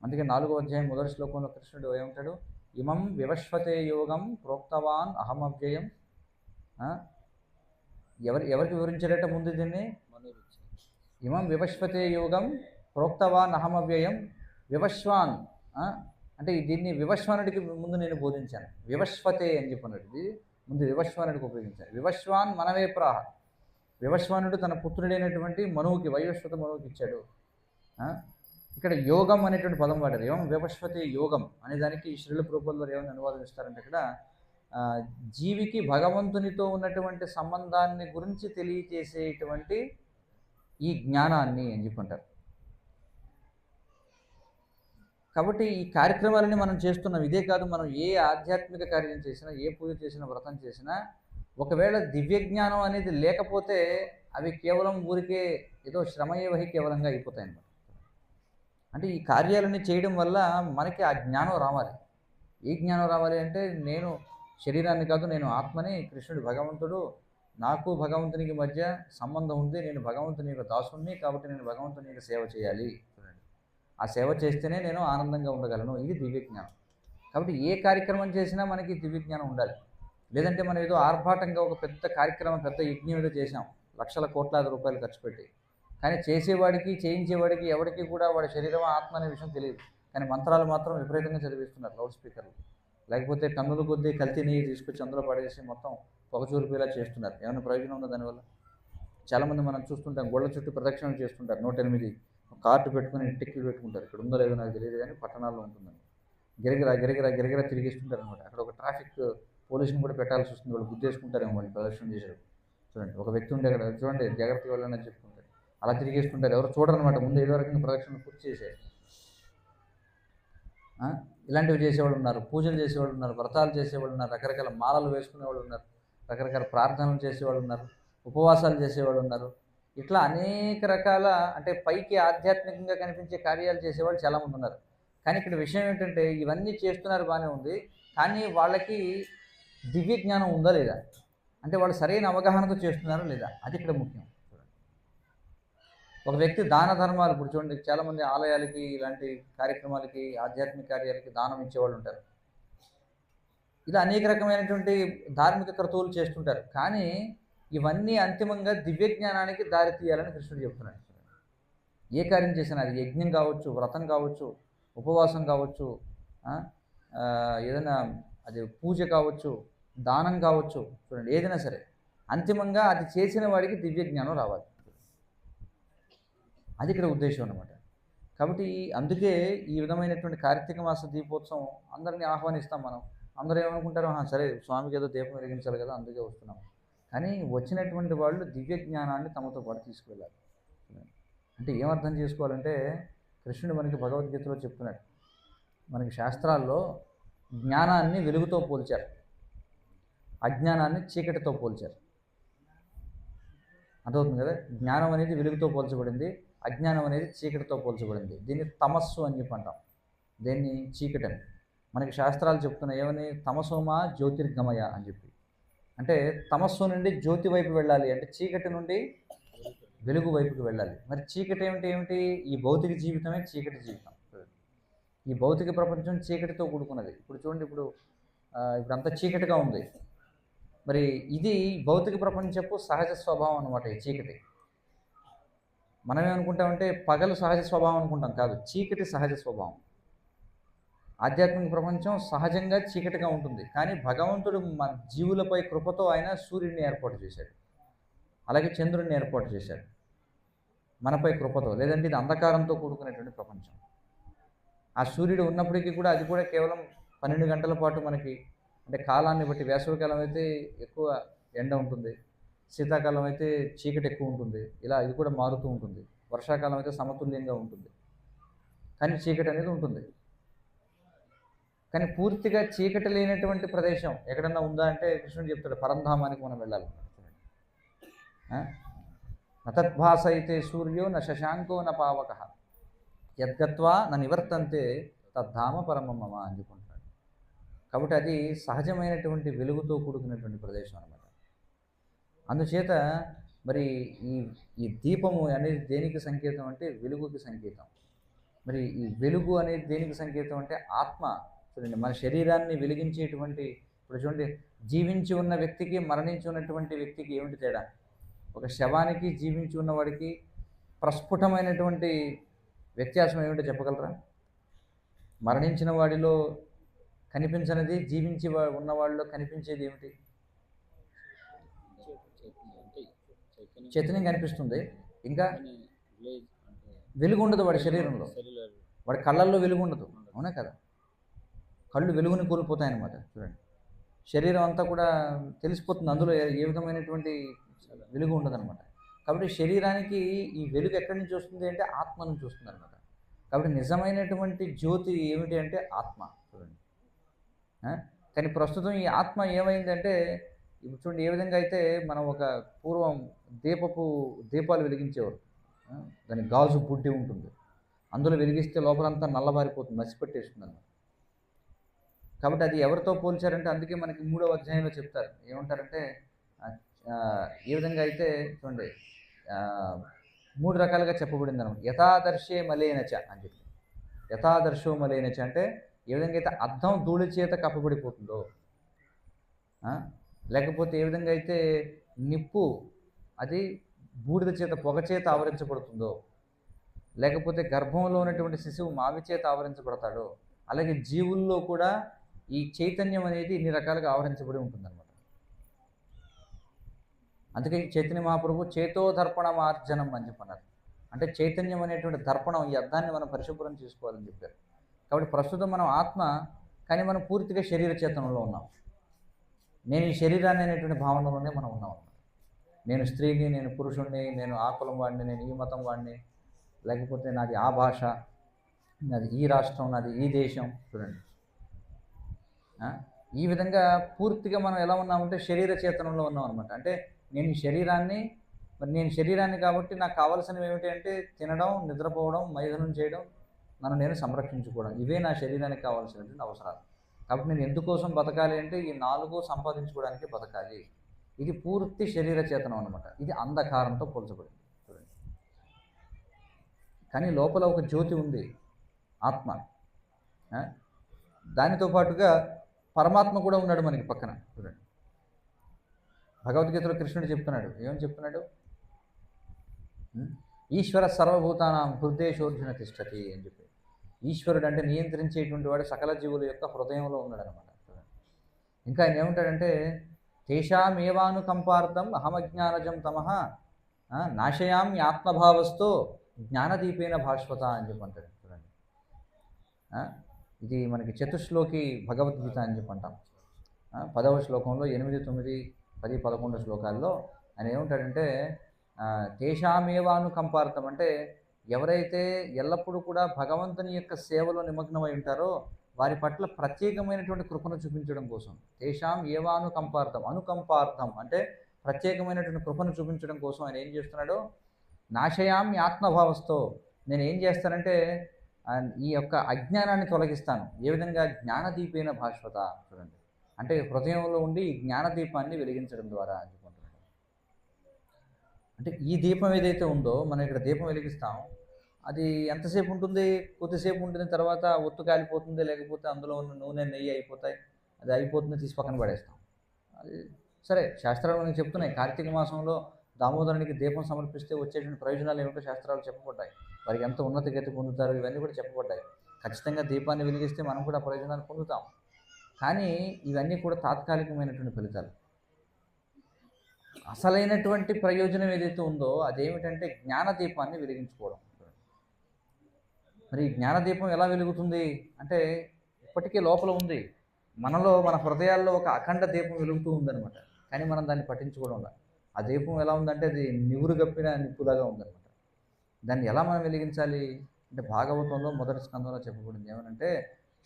అందుకే 4వ అధ్యాయం 1వ శ్లోకంలో కృష్ణుడు ఏమంటాడు? ఇమం వివశ్వతే యోగం ప్రోక్తవాన్ అహమవ్యయం. ఎవరికి వివరించాడట ముందు దీన్ని? ఇమం వివశ్వతే యోగం ప్రోక్తవాన్ అహమవ్యయం వివశ్వాన్. అంటే దీన్ని వివశ్వానుడికి ముందు నేను బోధించాను. వివశ్వతే అని చెప్పినట్టు ఇది ముందు వివశ్వానుడికి ఉపయోగించాను. వివశ్వాన్ మనవే ప్రాహ. వివశ్వానుడు తన పుత్రుడైనటువంటి మనువుకి, వైవస్వత మనువుకి ఇచ్చాడు. ఇక్కడ యోగం అనేటువంటి పదం వాడారు. ఏమం వివశ్వతే యోగం అనే దానికి శ్రీల ప్రభువుల వారు ఏమని అనువాదం ఇస్తారంటే ఇక్కడ జీవికి భగవంతునితో ఉన్నటువంటి సంబంధాన్ని గురించి తెలియచేసేటువంటి ఈ జ్ఞానాన్ని అని చెప్పుకుంటారు. కాబట్టి ఈ కార్యక్రమాలని మనం చేస్తున్నాం. ఇదే కాదు, మనం ఏ ఆధ్యాత్మిక కార్యం చేసినా, ఏ పూజ చేసినా, వ్రతం చేసినా ఒకవేళ దివ్య జ్ఞానం అనేది లేకపోతే అవి కేవలం ఊరికే ఏదో శ్రమయేవహి కేవలంగా అయిపోతాయి అన్నమాట. అంటే ఈ కార్యాలన్నీ చేయడం వల్ల మనకి ఆ జ్ఞానం రావాలి. ఏ జ్ఞానం రావాలి అంటే నేను శరీరాన్ని కాదు, నేను ఆత్మని, కృష్ణుడు భగవంతుడు, నాకు భగవంతునికి మధ్య సంబంధం ఉంది, నేను భగవంతుని యొక్క దాసుని, కాబట్టి నేను భగవంతుని యొక్క సేవ చేయాలి. చూడండి, ఆ సేవ చేస్తేనే నేను ఆనందంగా ఉండగలను. ఇది దివ్య జ్ఞానం. కాబట్టి ఏ కార్యక్రమం చేసినా మనకి దివ్య జ్ఞానం ఉండాలి. లేదంటే మనం ఏదో ఆర్భాటంగా ఒక పెద్ద కార్యక్రమం, పెద్ద యజ్ఞం ఏదో చేసాం, లక్షల కోట్లాది రూపాయలు ఖర్చు పెట్టి, కానీ చేసేవాడికి, చేయించేవాడికి ఎవరికి కూడా వాడి శరీరం ఆత్మ అనే విషయం తెలియదు. కానీ మంత్రాలు మాత్రం విపరీతంగా చదివిస్తున్నారు లౌడ్ స్పీకర్లు. లేకపోతే టన్నుల కొద్దీ కల్తీ నెయ్యి తీసుకొచ్చి అందులో పడేసి మొత్తం పొగచూరిపోయేలా చేస్తున్నారు. ఏమైనా ప్రయోజనం ఉందో దానివల్ల? చాలామంది మనం చూస్తుంటాం, గోళ్ళ చుట్టూ ప్రదక్షిణలు చేస్తుంటారు. 108 కార్డు పెట్టుకుని టిక్కెట్లు పెట్టుకుంటారు. ఇక్కడ ఉందో లేదో నాకు తెలియదు, కానీ పట్టణాల్లో ఉంటుందండి. గిరగిరా తిరిగిస్తుంటారు అనమాట. అక్కడ ఒక ట్రాఫిక్ పోలీసుని కూడా పెట్టాల్సి వస్తుంది. వాళ్ళు గుద్దేసుకుంటారేమో వాళ్ళు ప్రదర్శన చేశారు. చూడండి, ఒక వ్యక్తి ఉంటే అక్కడ చూడండి, జాగ్రత్తగా వెళ్ళాలని చెప్పుకుంటారు. అలా తిరిగేస్తుంటారు. ఎవరు చూడరనమాట. ముందు ఏదో రకంగా ప్రదక్షిణ పూర్తి చేశారు. ఇలాంటివి చేసేవాళ్ళు ఉన్నారు, పూజలు చేసేవాళ్ళు ఉన్నారు, వ్రతాలు చేసేవాళ్ళు ఉన్నారు, రకరకాల మాలలు వేసుకునేవాళ్ళు ఉన్నారు, రకరకాల ప్రార్థనలు చేసేవాళ్ళు ఉన్నారు, ఉపవాసాలు చేసేవాళ్ళు ఉన్నారు. ఇట్లా అనేక రకాల అంటే పైకి ఆధ్యాత్మికంగా కనిపించే కార్యాలు చేసేవాళ్ళు చాలామంది ఉన్నారు. కానీ ఇక్కడ విషయం ఏంటంటే ఇవన్నీ చేస్తున్నారు బాగానే ఉంది, కానీ వాళ్ళకి దివ్య జ్ఞానం ఉందా లేదా, అంటే వాళ్ళు సరైన అవగాహనతో చేస్తున్నారా లేదా, అది ఇక్కడ ముఖ్యం. ఒక వ్యక్తి దాన ధర్మాలు ఇప్పుడు చూడండి, చాలామంది ఆలయాలకి ఇలాంటి కార్యక్రమాలకి ఆధ్యాత్మిక కార్యాలకి దానం ఇచ్చేవాళ్ళు ఉంటారు. ఇలా అనేక రకమైనటువంటి ధార్మిక క్రతువులు చేస్తుంటారు. కానీ ఇవన్నీ అంతిమంగా దివ్య జ్ఞానానికి దారి తీయాలని కృష్ణుడు చెప్తున్నాడు. ఏ కార్యం చేసినా అది యజ్ఞం కావచ్చు, వ్రతం కావచ్చు, ఉపవాసం కావచ్చు, ఏదైనా అది పూజ కావచ్చు, దానం కావచ్చు, చూడండి ఏదైనా సరే అంతిమంగా అది చేసిన వాడికి దివ్య జ్ఞానం రావాలి. అది ఇక్కడ ఉద్దేశం అన్నమాట. కాబట్టి అందుకే ఈ విధమైనటువంటి కార్తీక మాస దీపోత్సవం అందరినీ ఆహ్వానిస్తాం మనం. అందరూ ఏమనుకుంటారు, సరే స్వామికి ఏదో దీపం వెలిగించాలి కదా అందుకే వస్తున్నాం. కానీ వచ్చినటువంటి వాళ్ళు దివ్య జ్ఞానాన్ని తమతో పాటు తీసుకువెళ్ళాలి. అంటే ఏమర్థం చేసుకోవాలంటే కృష్ణుడు మనకి భగవద్గీతలో చెప్తున్నాడు, మనకి శాస్త్రాల్లో జ్ఞానాన్ని వెలుగుతో పోల్చారు, అజ్ఞానాన్ని చీకటితో పోల్చారు. అర్థమవుతుంది కదా. జ్ఞానం అనేది వెలుగుతో పోల్చబడింది, అజ్ఞానం అనేది చీకటితో పోల్చబడింది. దీన్ని తమస్సు అని చెప్పి అంటాం, దీన్ని చీకటి అని. మనకి శాస్త్రాలు చెప్తున్నాయి ఏమని, తమసోమా జ్యోతిర్గమయ అని చెప్పి. అంటే తమస్సు నుండి జ్యోతి వైపు వెళ్ళాలి, అంటే చీకటి నుండి వెలుగు వైపుకి వెళ్ళాలి. మరి చీకటి ఏమిటి, ఈ భౌతిక జీవితమే చీకటి జీవితం. ఈ భౌతిక ప్రపంచం చీకటితో కూడుకున్నది. ఇప్పుడు చూడండి, ఇప్పుడు అంతా చీకటిగా ఉంది. మరి ఇది భౌతిక ప్రపంచపు సహజ స్వభావం అనమాట ఈ చీకటి. మనమేమనుకుంటామంటే పగలు సహజ స్వభావం అనుకుంటాం, కాదు, చీకటి సహజ స్వభావం. ఆధ్యాత్మిక ప్రపంచం సహజంగా చీకటిగా ఉంటుంది, కానీ భగవంతుడు మన జీవులపై కృపతో ఆయన సూర్యుడిని ఏర్పాటు చేశాడు, అలాగే చంద్రుడిని ఏర్పాటు చేశాడు మనపై కృపతో. లేదంటే ఇది అంధకారంతో కూడుకునేటువంటి ప్రపంచం. ఆ సూర్యుడు ఉన్నప్పటికీ కూడా అది కూడా కేవలం 12 గంటల పాటు మనకి, అంటే కాలాన్ని బట్టి వేసవికాలం అయితే ఎక్కువ ఎండ ఉంటుంది, శీతాకాలం అయితే చీకటి ఎక్కువ ఉంటుంది, ఇలా ఇది కూడా మారుతూ ఉంటుంది. వర్షాకాలం అయితే సమతుల్యంగా ఉంటుంది, కానీ చీకటి అనేది ఉంటుంది. కానీ పూర్తిగా చీకటి లేనటువంటి ప్రదేశం ఎక్కడన్నా ఉందా అంటే కృష్ణుడు చెప్తాడు, పరంధామానికి మనం వెళ్ళాలి. నతద్భాస అయితే సూర్యో న శశాంకో న పావక యద్గత్వా న నివర్తంతే తద్ధామ పరమమ్మ అని చెప్పుకుంటాడు. కాబట్టి అది సహజమైనటువంటి వెలుగుతో కూడుకున్నటువంటి ప్రదేశం అన్నమాట. అందుచేత మరి ఈ దీపము అనేది దేనికి సంకేతం అంటే వెలుగుకి సంకేతం. మరి ఈ వెలుగు అనేది దేనికి సంకేతం అంటే ఆత్మ. చూడండి, మన శరీరాన్ని వెలిగించేటువంటి, ఇప్పుడు చూడండి, జీవించి ఉన్న వ్యక్తికి మరణించి ఉన్నటువంటి వ్యక్తికి ఏమిటి తేడా? ఒక శవానికి జీవించి ఉన్నవాడికి ప్రస్ఫుటమైనటువంటి వ్యత్యాసం ఏమిటో చెప్పగలరా? మరణించిన వాడిలో కనిపించనిది జీవించి ఉన్నవాడిలో కనిపించేది ఏమిటి? చైతన్యం కనిపిస్తుంది, ఇంకా వెలుగు ఉండదు వాడి శరీరంలో, వాడి కళ్ళల్లో వెలుగు ఉండదు. అవునా కదా? కళ్ళు వెలుగుని కోల్పోతాయన్నమాట. చూడండి, శరీరం అంతా కూడా తెలిసిపోతుంది, అందులో ఏ విధమైనటువంటి వెలుగు ఉండదన్నమాట. కాబట్టి శరీరానికి ఈ వెలుగు ఎక్కడి నుంచి వస్తుంది అంటే ఆత్మ నుంచి వస్తుంది అనమాట. కాబట్టి నిజమైనటువంటి జ్యోతి ఏమిటి అంటే ఆత్మ. చూడండి, కానీ ప్రస్తుతం ఈ ఆత్మ ఏమైందంటే, ఇప్పుడు చూడండి ఏ విధంగా అయితే మనం ఒక పూర్వం దీపాలు వెలిగించేవారు, దాని గాజు బుడ్డి ఉంటుంది, అందులో వెలిగిస్తే లోపలంతా నల్లబారిపోతుంది, మసిపెట్టేస్తుంది అన్నమాట. కాబట్టి అది ఎవరితో పోల్చారంటే, అందుకే మనకి 3వ అధ్యాయంలో చెప్తారు, ఏమంటారంటే ఏ విధంగా అయితే చూడండి 3 రకాలుగా చెప్పబడింది అనమాట. యథాదర్శే మలేనచ అని చెప్పి. యథాదర్శో మలేనచ అంటే ఏ విధంగా అయితే అద్దం ధూళి చేత కప్పబడిపోతుందో, లేకపోతే ఏ విధంగా అయితే నిప్పు అది బూడిద చేత పొగ చేత ఆవరించబడుతుందో, లేకపోతే గర్భంలో ఉన్నటువంటి శిశువు మావి చేత ఆవరించబడతాడో, అలాగే జీవుల్లో కూడా ఈ చైతన్యం అనేది ఇన్ని రకాలుగా ఆవరించబడి ఉంటుందన్నమాట. అందుకే చైతన్య మహాప్రభు చేతో దర్పణ మార్జనం అని చెప్పన్నారు. అంటే చైతన్యం అనేటువంటి దర్పణం, ఈ అర్థాన్ని మనం పరిశుభ్రం చేసుకోవాలని చెప్పారు. కాబట్టి ప్రస్తుతం మనం ఆత్మ, కానీ మనం పూర్తిగా శరీర చేతనంలో ఉన్నాం. నేను ఈ శరీరాన్ని అనేటువంటి భావనలోనే మనం ఉన్నాం. నేను స్త్రీని, నేను పురుషుణ్ణి, నేను ఆ కులం వాడిని, నేను ఈ మతం వాడిని, లేకపోతే నాది ఆ భాష, నాది ఈ రాష్ట్రం, నాది ఈ దేశం. చూడండి, ఆ? ఈ విధంగా పూర్తిగా మనం ఎలా ఉన్నామంటే శరీర చేతనంలో ఉన్నాం అనమాట. అంటే నేను ఈ శరీరాన్ని, మరి నేను శరీరాన్ని కాబట్టి నాకు కావాల్సినవి ఏమిటి అంటే తినడం, నిద్రపోవడం, మైథునం చేయడం, నన్ను నేను సంరక్షించుకోవడం, ఇవే నా శరీరానికి కావాల్సినటువంటి అవసరాలు. కాబట్టి నేను ఎందుకోసం బతకాలి అంటే ఈ 4 సంపాదించుకోవడానికి బతకాలి. ఇది పూర్తి శరీర చేతనం అనమాట. ఇది అంధకారంతో పోల్చబడింది చూడండి. కానీ లోపల ఒక జ్యోతి ఉంది, ఆత్మ. ఆ? దానితో పాటుగా పరమాత్మ కూడా ఉన్నాడు మనకి పక్కన చూడండి. భగవద్గీతలో కృష్ణుడు చెప్తున్నాడు, ఏమని చెప్తున్నాడు? ఈశ్వర సర్వభూతానాం హృదయేషోర్జున తిష్టతి అని చెప్పి. ఈశ్వరుడు అంటే నియంత్రించేటువంటి వాడు సకల జీవుల యొక్క హృదయంలో ఉన్నాడు అనమాట. ఇంకా ఆయన ఏమంటాడంటే తేషామేవానుకంపార్థం అహమజ్ఞానజం తమః నాశయామి ఆత్మభావస్థో జ్ఞానదీపేన భాస్వత అని చెప్పి అంటాడు చూడండి. ఇది మనకి చతుశ్లోకి భగవద్గీత అని చెప్పి అంటాం. 10వ శ్లోకంలో 8, 9, 10, 11 శ్లోకాల్లో ఆయన ఏమంటాడంటే తేషామేవానుకంపార్థం అంటే ఎవరైతే ఎల్లప్పుడూ కూడా భగవంతుని యొక్క సేవలో నిమగ్నమై ఉంటారో వారి పట్ల ప్రత్యేకమైనటువంటి కృపను చూపించడం కోసం. తేషాం ఏవానుకంపార్థం, అనుకంపార్థం అంటే ప్రత్యేకమైనటువంటి కృపను చూపించడం కోసం ఆయన ఏం చేస్తున్నాడు? నాశయామి ఆత్మభావస్థో, నేను ఏం చేస్తానంటే ఈ యొక్క అజ్ఞానాన్ని తొలగిస్తాను. ఏ విధంగా? జ్ఞానదీపేన భాస్వత చూడండి. అంటే హృదయంలో ఉండి ఈ జ్ఞానదీపాన్ని వెలిగించడం ద్వారా అనుకుంటున్నాడు. అంటే ఈ దీపం ఏదైతే ఉందో, మనం ఇక్కడ దీపం వెలిగిస్తాం, అది ఎంతసేపు ఉంటుంది? కొద్దిసేపు ఉంటుంది, తర్వాత ఒత్తు కాలిపోతుంది, లేకపోతే అందులో ఉన్న నూనె, నెయ్యి అయిపోతాయి, అది అయిపోతుంది, తీసి పక్కన పడేస్తాం. అది సరే, శాస్త్రాలు మనకి చెప్తున్నాయి. కార్తీక మాసంలో దామోదరునికి దీపం సమర్పిస్తే వచ్చేటువంటి ప్రయోజనాలు ఏమిటో శాస్త్రాలు చెప్పబడ్డాయి. వారికి ఎంత ఉన్నత గతి పొందుతారు ఇవన్నీ కూడా చెప్పబడ్డాయి. ఖచ్చితంగా దీపాన్ని వెలిగిస్తే మనం కూడా ప్రయోజనాలు పొందుతాం. కానీ ఇవన్నీ కూడా తాత్కాలికమైనటువంటి ఫలితాలు. అసలైనటువంటి ప్రయోజనం ఏదైతే ఉందో అదేమిటంటే జ్ఞానదీపాన్ని వెలిగించుకోవడం. మరి జ్ఞానదీపం ఎలా వెలుగుతుంది అంటే ఇప్పటికే లోపల ఉంది, మనలో, మన హృదయాల్లో ఒక అఖండ దీపం వెలుగుతూ ఉందన్నమాట. కానీ మనం దాన్ని పట్టించుకోవడంలా. ఆ దీపం ఎలా ఉందంటే అది నివురు గప్పిన నిప్పులాగా ఉందన్నమాట. దాన్ని ఎలా మనం వెలిగించాలి అంటే భాగవతంలో మొదటి స్కందంలో చెప్పబడింది ఏమనంటే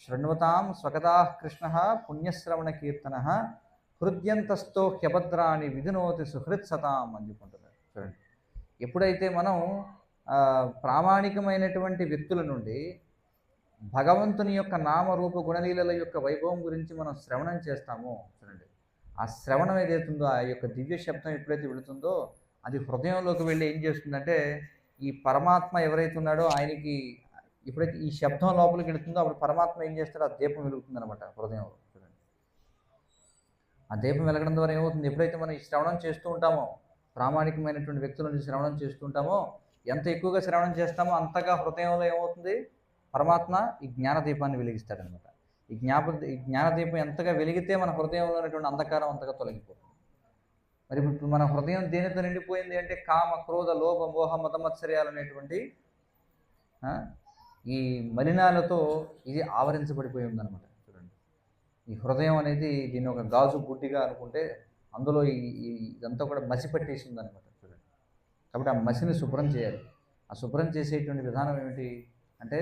శృణ్వతాం స్వగతా కృష్ణ పుణ్యశ్రవణ కీర్తన హృద్యంతస్థో హ్యభద్రాన్ని విధునోతి సుహృత్సతాం అని చెప్పుకుంటున్నారు చూడండి. ఎప్పుడైతే మనం ప్రామాణికమైనటువంటి వ్యక్తుల నుండి భగవంతుని యొక్క నామరూప గుణలీలల యొక్క వైభవం గురించి మనం శ్రవణం చేస్తామో చూడండి, ఆ శ్రవణం ఏదైతుందో, ఆ యొక్క దివ్య శబ్దం ఎప్పుడైతే వెళుతుందో అది హృదయంలోకి వెళ్ళి ఏం చేస్తుందంటే ఈ పరమాత్మ ఎవరైతే ఉన్నాడో ఆయనకి ఎప్పుడైతే ఈ శబ్దం లోపలికి వెళుతుందో అప్పుడు పరమాత్మ ఏం చేస్తాడో ఆ దీపం వెలుగుతుంది అనమాట హృదయంలో చూడండి. ఆ దీపం వెలగడం ద్వారా ఏమవుతుంది? ఎప్పుడైతే మనం ఈ శ్రవణం చేస్తూ ఉంటామో, ప్రామాణికమైనటువంటి వ్యక్తుల నుంచి శ్రవణం చేస్తూ ఉంటామో, ఎంత ఎక్కువగా శ్రవణం చేస్తామో అంతగా హృదయంలో ఏమవుతుంది? పరమాత్మ ఈ జ్ఞానదీపాన్ని వెలిగిస్తాడనమాట. ఈ జ్ఞానదీపం ఎంతగా వెలిగితే మన హృదయంలో ఉన్నటువంటి అంధకారం అంతగా తొలగిపోతుంది. మరి ఇప్పుడు మన హృదయం దేనితో నిండిపోయింది అంటే కామ, క్రోధ, లోభ, మోహ, మతమత్సర్యాలు అనేటువంటి ఈ మలినాలతో ఇది ఆవరించబడిపోయి ఉందన్నమాట చూడండి. ఈ హృదయం అనేది దీన్ని ఒక గాజు బుడ్డిగా అనుకుంటే అందులో ఇదంతా కూడా మసి పట్టేసి ఉందన్నమాట చూడండి. కాబట్టి ఆ మసిని శుభ్రం చేయాలి. ఆ శుభ్రం చేసేటువంటి విధానం ఏమిటి అంటే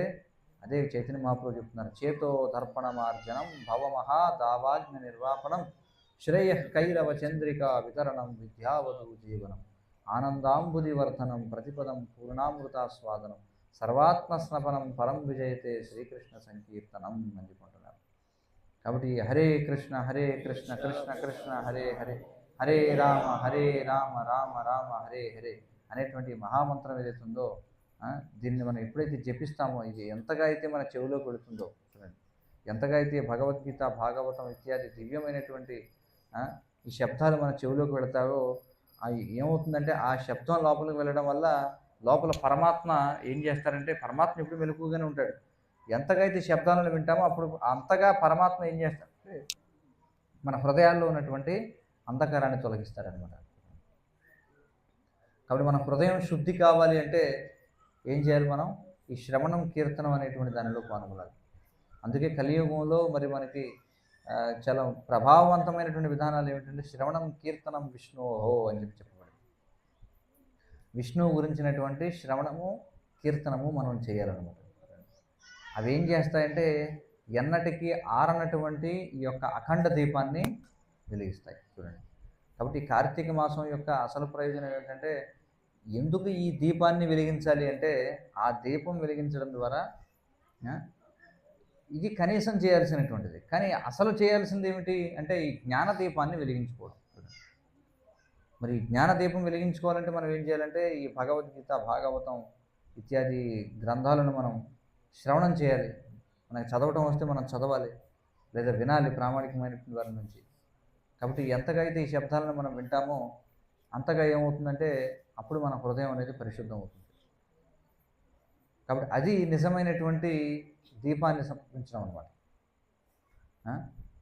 అదే చైతన్య మహాప్రభు చెప్తున్నారు, చేతో దర్పణ మార్జనం భవమహా దావాజ్ఞ నిర్వాపణం శ్రేయ కైరవ చంద్రిక వితరణం విద్యావధు జీవనం ఆనందాంబుదివర్ధనం ప్రతిపదం పూర్ణామృతాస్వాదనం సర్వాత్మస్నపనం పరం విజయతే శ్రీకృష్ణ సంకీర్తనం అని చెప్పుకుంటున్నారు. కాబట్టి హరే కృష్ణ కృష్ణ కృష్ణ హరే హరే, హరే రామ రామ రామ హరే హరే అనేటువంటి మహామంత్రం ఏదైతే ఉందో దీన్ని మనం ఎప్పుడైతే జపిస్తామో ఇది ఎంతగా అయితే మన చెవిలోకి వెళుతుందో చూడండి. ఎంతగా అయితే భగవద్గీత, భాగవతం ఇత్యాది దివ్యమైనటువంటి ఈ శబ్దాలు మన చెవిలోకి వెళతాయో అవి ఏమవుతుందంటే ఆ శబ్దం లోపలికి వెళ్ళడం వల్ల లోపల పరమాత్మ ఏం చేస్తారంటే పరమాత్మ ఎప్పుడు మెలకుగానే ఉంటాడు. ఎంతగా అయితే శబ్దాలను వింటామో అప్పుడు అంతగా పరమాత్మ ఏం చేస్తారంటే మన హృదయాల్లో ఉన్నటువంటి అంధకారాన్ని తొలగిస్తారనమాట. కాబట్టి మన హృదయం శుద్ధి కావాలి అంటే ఏం చేయాలి? మనం ఈ శ్రవణం, కీర్తనం అనేటువంటి దానిలో పాల్గొనాలి. అందుకే కలియుగంలో మరి మనకి చాలా ప్రభావవంతమైనటువంటి విధానాలు ఏమిటంటే శ్రవణం, కీర్తనం విష్ణోహో అని చెప్పబడింది. విష్ణువు గురించినటువంటి శ్రవణము, కీర్తనము మనం చేయాలన్నమాట. అవి ఏం చేస్తాయంటే ఎన్నటికీ ఆరనటువంటి ఈ యొక్క అఖండ దీపాన్ని వెలిగిస్తాయి. చూడండి, కాబట్టి ఈ కార్తీక మాసం యొక్క అసలు ప్రయోజనం ఏంటంటే, ఎందుకు ఈ దీపాన్ని వెలిగించాలి అంటే, ఆ దీపం వెలిగించడం ద్వారా ఇది కనీసం చేయాల్సినటువంటిది. కానీ అసలు చేయాల్సింది ఏమిటి అంటే, ఈ జ్ఞాన దీపాన్ని వెలిగించుకోవడం. మరి ఈ జ్ఞాన దీపం వెలిగించుకోవాలంటే మనం ఏం చేయాలంటే, ఈ భగవద్గీత, భాగవతం ఇత్యాది గ్రంథాలను మనం శ్రవణం చేయాలి. మనకి చదవటం వస్తే మనం చదవాలి, లేదా వినాలి ప్రామాణికమైనటువంటి వారి నుంచి. కాబట్టి ఎంతగా అయితే ఈ శబ్దాలను మనం వింటామో అంతగా ఏమవుతుందంటే, అప్పుడు మన హృదయం అనేది పరిశుద్ధం అవుతుంది. కాబట్టి అది నిజమైనటువంటి దీపాన్ని సమర్పించడం అనమాట.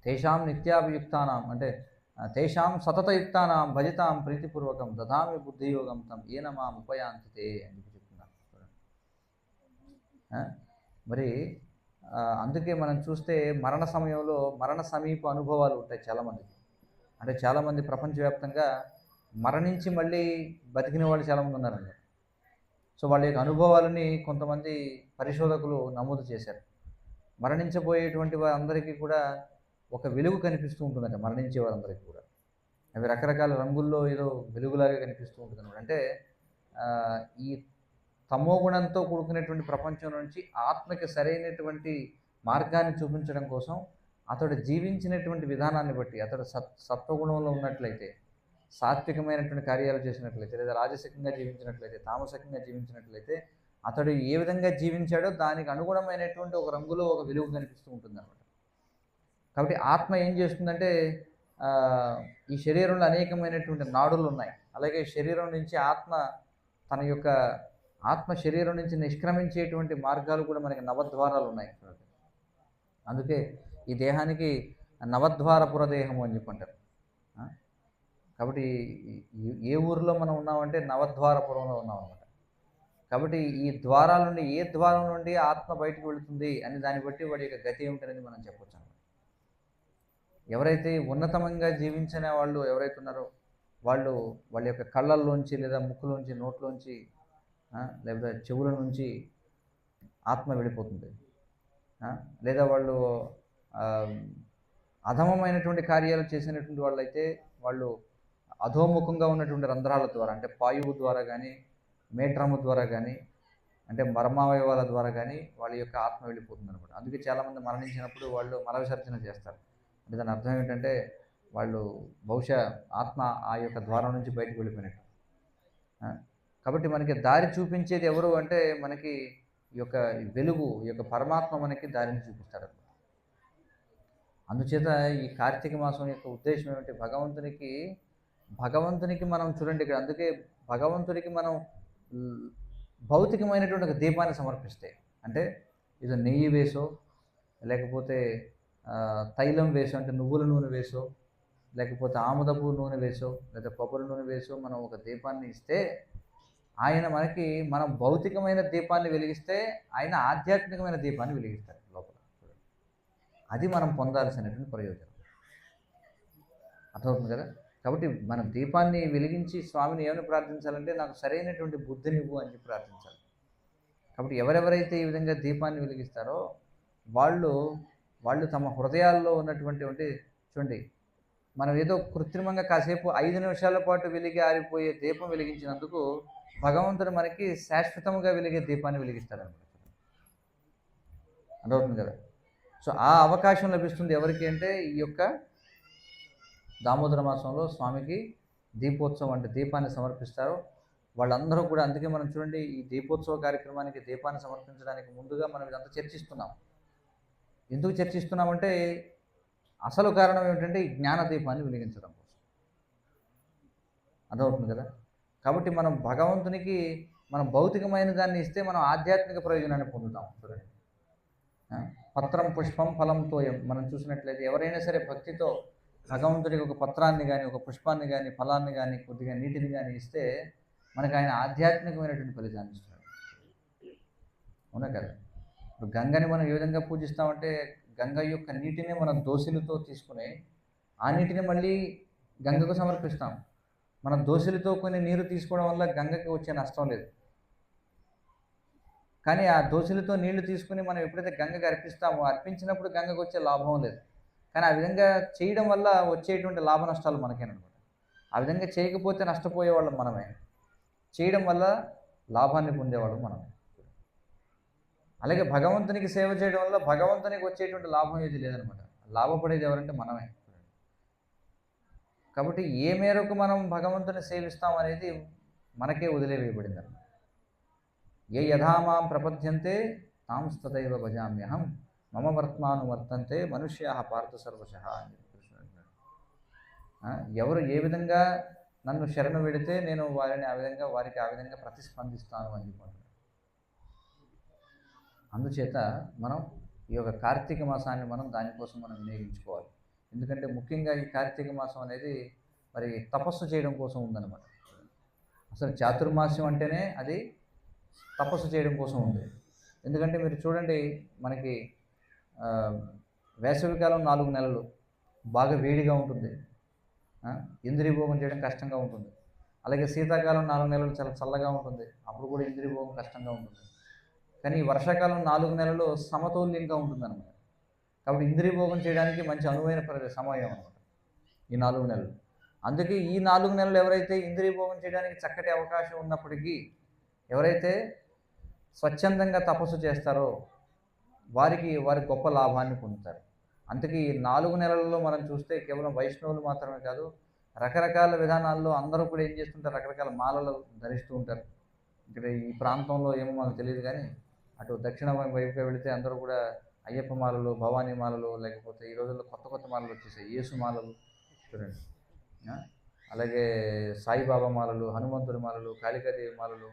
తేషాం నిత్యాభియుక్తానాం అంటే తేషాం సతతయుక్తానాం భజితాం ప్రీతిపూర్వకం దదామి బుద్ధియోగం తం ఏన మాం ఉపయాంతి తే అని చెప్తున్నారు. మరి అందుకే మనం చూస్తే మరణ సమయంలో మరణ సమీప అనుభవాలు ఉంటాయి చాలామందికి. అంటే చాలామంది ప్రపంచవ్యాప్తంగా మరణించి మళ్ళీ బతికిన వాళ్ళు చాలామంది ఉన్నారండి. సో వాళ్ళ యొక్క అనుభవాలని కొంతమంది పరిశోధకులు నమోదు చేశారు. మరణించబోయేటువంటి వారందరికీ కూడా ఒక వెలుగు కనిపిస్తూ ఉంటుందంట, మరణించే వారందరికీ కూడా. అవి రకరకాల రంగుల్లో ఏదో వెలుగులాగా కనిపిస్తూ ఉంటుంది అనమాట. అంటే ఈ తమో గుణంతో కూడుకునేటువంటి ప్రపంచం నుంచి ఆత్మకి సరైనటువంటి మార్గాన్ని చూపించడం కోసం అతడు జీవించినటువంటి విధానాన్ని బట్టి, అతడు సత్వగుణంలో ఉన్నట్లయితే, సాత్వికమైనటువంటి కార్యాలు చేసినట్లయితే, లేదా రాజసికంగా జీవించినట్లయితే, తామసికంగా జీవించినట్లయితే, అతడు ఏ విధంగా జీవించాడో దానికి అనుగుణమైనటువంటి ఒక రంగులో ఒక వెలుగు కనిపిస్తూ ఉంటుంది అన్నమాట. కాబట్టి ఆత్మ ఏం చేస్తుందంటే, ఈ శరీరంలో అనేకమైనటువంటి నాడులు ఉన్నాయి. అలాగే శరీరం నుంచి తన యొక్క ఆత్మ శరీరం నుంచి నిష్క్రమించేటువంటి మార్గాలు కూడా మనకి నవద్వారాలు ఉన్నాయి. అందుకే ఈ దేహానికి నవద్వారపుర దేహము అని చెప్పంటారు. కాబట్టి ఏ ఊరిలో మనం ఉన్నామంటే నవద్వారపురంలో ఉన్నాం అన్నమాట. కాబట్టి ఈ ద్వారాల నుండి ఏ ద్వారం నుండి ఆత్మ బయటకు వెళుతుంది అని దాన్ని బట్టి వాడి యొక్క గతి ఏమిటనేది మనం చెప్పొచ్చు అన్నమాట. ఎవరైతే ఉన్నతమంగా జీవించిన వాళ్ళు ఎవరైతే ఉన్నారో వాళ్ళ యొక్క కళ్ళల్లోంచి, లేదా ముక్కులోంచి, నోట్లోంచి, లేదా చెవుల నుంచి ఆత్మ వెళ్ళిపోతుంది. లేదా వాళ్ళు అధమమైనటువంటి కార్యాలు చేసినటువంటి వాళ్ళైతే వాళ్ళు అధోముఖంగా ఉన్నటువంటి రంధ్రాల ద్వారా, అంటే పాయువు ద్వారా కానీ, మేట్రము ద్వారా కానీ, అంటే మర్మావయవాల ద్వారా కానీ వాళ్ళ యొక్క ఆత్మ వెళ్ళిపోతుంది అనమాట. అందుకే చాలామంది మరణించినప్పుడు వాళ్ళు మల విసర్జన చేస్తారు. అంటే దాని అర్థం ఏంటంటే, వాళ్ళు బహుశా ఆత్మ ఆ యొక్క ద్వారం నుంచి బయటకు వెళ్ళిపోయినట్టు. కాబట్టి మనకి దారి చూపించేది ఎవరు అంటే, మనకి ఈ యొక్క వెలుగు, ఈ యొక్క పరమాత్మ మనకి దారిని చూపిస్తాడు. అందుచేత ఈ కార్తీక మాసం యొక్క ఉద్దేశం ఏమిటి, భగవంతునికి మనం చూడండి ఇక్కడ. అందుకే భగవంతుడికి మనం భౌతికమైనటువంటి ఒక దీపాన్ని సమర్పిస్తే, అంటే ఇది నెయ్యి వేసో, లేకపోతే తైలం వేసో, అంటే నువ్వుల నూనె వేసో, లేకపోతే ఆముదపు నూనె వేసో, లేదా కొబ్బరి నూనె వేసో మనం ఒక దీపాన్ని ఇస్తే, ఆయన మనం భౌతికమైన దీపాన్ని వెలిగిస్తే ఆయన ఆధ్యాత్మికమైన దీపాన్ని వెలిగిస్తారు లోపల. అది మనం పొందాల్సినటువంటి ప్రయోజనం. అర్థమవుతుంది కదా. కాబట్టి మనం దీపాన్ని వెలిగించి స్వామిని ఏమని ప్రార్థించాలంటే, నాకు సరైనటువంటి బుద్ధినివ్వు అని చెప్పి ప్రార్థించాలి. కాబట్టి ఎవరెవరైతే ఈ విధంగా దీపాన్ని వెలిగిస్తారో వాళ్ళు తమ హృదయాల్లో ఉన్నటువంటి చూడండి, మనం ఏదో కృత్రిమంగా కాసేపు 5 నిమిషాల పాటు వెలిగి ఆరిపోయే దీపం వెలిగించినందుకు భగవంతుడు మనకి శాశ్వతంగా వెలిగే దీపాన్ని వెలిగిస్తాడనమాట. అర్థమవుతుంది కదా. సో ఆ అవకాశం లభిస్తుంది ఎవరికి అంటే, ఈ యొక్క దామోదర మాసంలో స్వామికి దీపోత్సవం అంటే దీపాన్ని సమర్పిస్తారో వాళ్ళందరూ కూడా. అందుకే మనం చూడండి, ఈ దీపోత్సవ కార్యక్రమానికి దీపాన్ని సమర్పించడానికి ముందుగా మనం ఇదంతా చర్చిస్తున్నాం. ఎందుకు చర్చిస్తున్నామంటే, అసలు కారణం ఏమిటంటే ఈ జ్ఞాన దీపాన్ని వెలిగించడం కోసం. అర్థమవుతుంది కదా. కాబట్టి మనం భగవంతునికి మనం భౌతికమైన దాన్ని ఇస్తే మనం ఆధ్యాత్మిక ప్రయోజనాన్ని పొందుతాం. చూడండి, పత్రం పుష్పం ఫలం తోయం. మనం చూసినట్లయితే ఎవరైనా సరే భక్తితో భగవంతుడికి ఒక పత్రాన్ని కానీ, ఒక పుష్పాన్ని కానీ, ఫలాన్ని కానీ, కొద్దిగా నీటిని కానీ ఇస్తే మనకు ఆయన ఆధ్యాత్మికమైనటువంటి ఫలితాన్ని ఇస్తున్నాడు. అవునా కదా. ఇప్పుడు గంగని మనం ఏ విధంగా పూజిస్తామంటే, గంగ యొక్క నీటిని మనం దోశలతో తీసుకుని ఆ నీటిని మళ్ళీ గంగకు సమర్పిస్తాం. మనం దోశలతో కొన్ని నీరు తీసుకోవడం వల్ల గంగకి వచ్చే నష్టం లేదు. కానీ ఆ దోశలతో నీళ్లు తీసుకుని మనం ఎప్పుడైతే గంగకి అర్పిస్తామో, అర్పించినప్పుడు గంగకు వచ్చే లాభం లేదు. కానీ ఆ విధంగా చేయడం వల్ల వచ్చేటువంటి లాభ నష్టాలు మనకేననమాట. ఆ విధంగా చేయకపోతే నష్టపోయేవాళ్ళం మనమే. చేయడం వల్ల లాభాన్ని పొందేవాళ్ళం మనమే. అలాగే భగవంతునికి సేవ చేయడం వల్ల భగవంతునికి వచ్చేటువంటి లాభం ఏది లేదనమాట. లాభపడేది ఎవరంటే మనమే. కాబట్టి ఏ మేరకు మనం భగవంతుని సేవిస్తాం అనేది మనకే వదిలివేయబడిందన్నమాట. ఏ యథామాం ప్రపద్యంతే తాంస్తదైవ భజామ్యహం మమ వర్త్మానువర్తంతే మనుష్యాః పార్థ సర్వశః అని కృష్ణుడు అంటున్నాడు. ఎవరు ఏ విధంగా నన్ను శరణు వెడితే నేను వారిని వారికి ఆ విధంగా ప్రతిస్పందిస్తాను అని చెప్పారు. అందుచేత మనం ఈ యొక్క కార్తీక మాసాన్ని దానికోసం మనం వినియోగించుకోవాలి. ఎందుకంటే ముఖ్యంగా ఈ కార్తీక మాసం అనేది మరి తపస్సు చేయడం కోసం ఉందన్నమాట. అసలు చాతుర్మాస్యం అంటేనే అది తపస్సు చేయడం కోసం ఉంది. ఎందుకంటే మీరు చూడండి, మనకి వేసవికాలం 4 నెలలు బాగా వేడిగా ఉంటుంది, ఇంద్రియ భోగం చేయడం కష్టంగా ఉంటుంది. అలాగే శీతాకాలం 4 నెలలు చాలా చల్లగా ఉంటుంది, అప్పుడు కూడా ఇంద్రియ భోగం కష్టంగా ఉంటుంది. కానీ వర్షాకాలం 4 నెలలు సమతౌల్యంగా ఉంటుందన్నమాట. కాబట్టి ఇంద్రియ భోగం చేయడానికి మంచి అనువైన సమయం అన్నమాట ఈ 4 నెలలు. అందుకే ఈ 4 నెలలు ఎవరైతే ఇంద్రియ భోగం చేయడానికి చక్కటి అవకాశం ఉన్నప్పటికీ ఎవరైతే స్వచ్ఛందంగా తపస్సు చేస్తారో వారి గొప్ప లాభాన్ని పొందుతారు. అందుకే ఈ 4 నెలల్లో మనం చూస్తే కేవలం వైష్ణవులు మాత్రమే కాదు, రకరకాల విధానాల్లో అందరూ కూడా ఏం చేస్తుంటారు, రకరకాల మాలలు ధరిస్తూ ఉంటారు. ఇక్కడ ఈ ప్రాంతంలో ఏమో మనకు తెలియదు, కానీ అటు దక్షిణ వైపుగా వెళితే అందరూ కూడా అయ్యప్ప మాలలు, భవానీ మాలలు, లేకపోతే ఈ రోజుల్లో కొత్త మాలలు వచ్చేసాయి, యేసు మాలలు చూడండి, అలాగే సాయిబాబా మాలలు, హనుమంతుడి మాలలు, కాళికాదేవి మాలలు,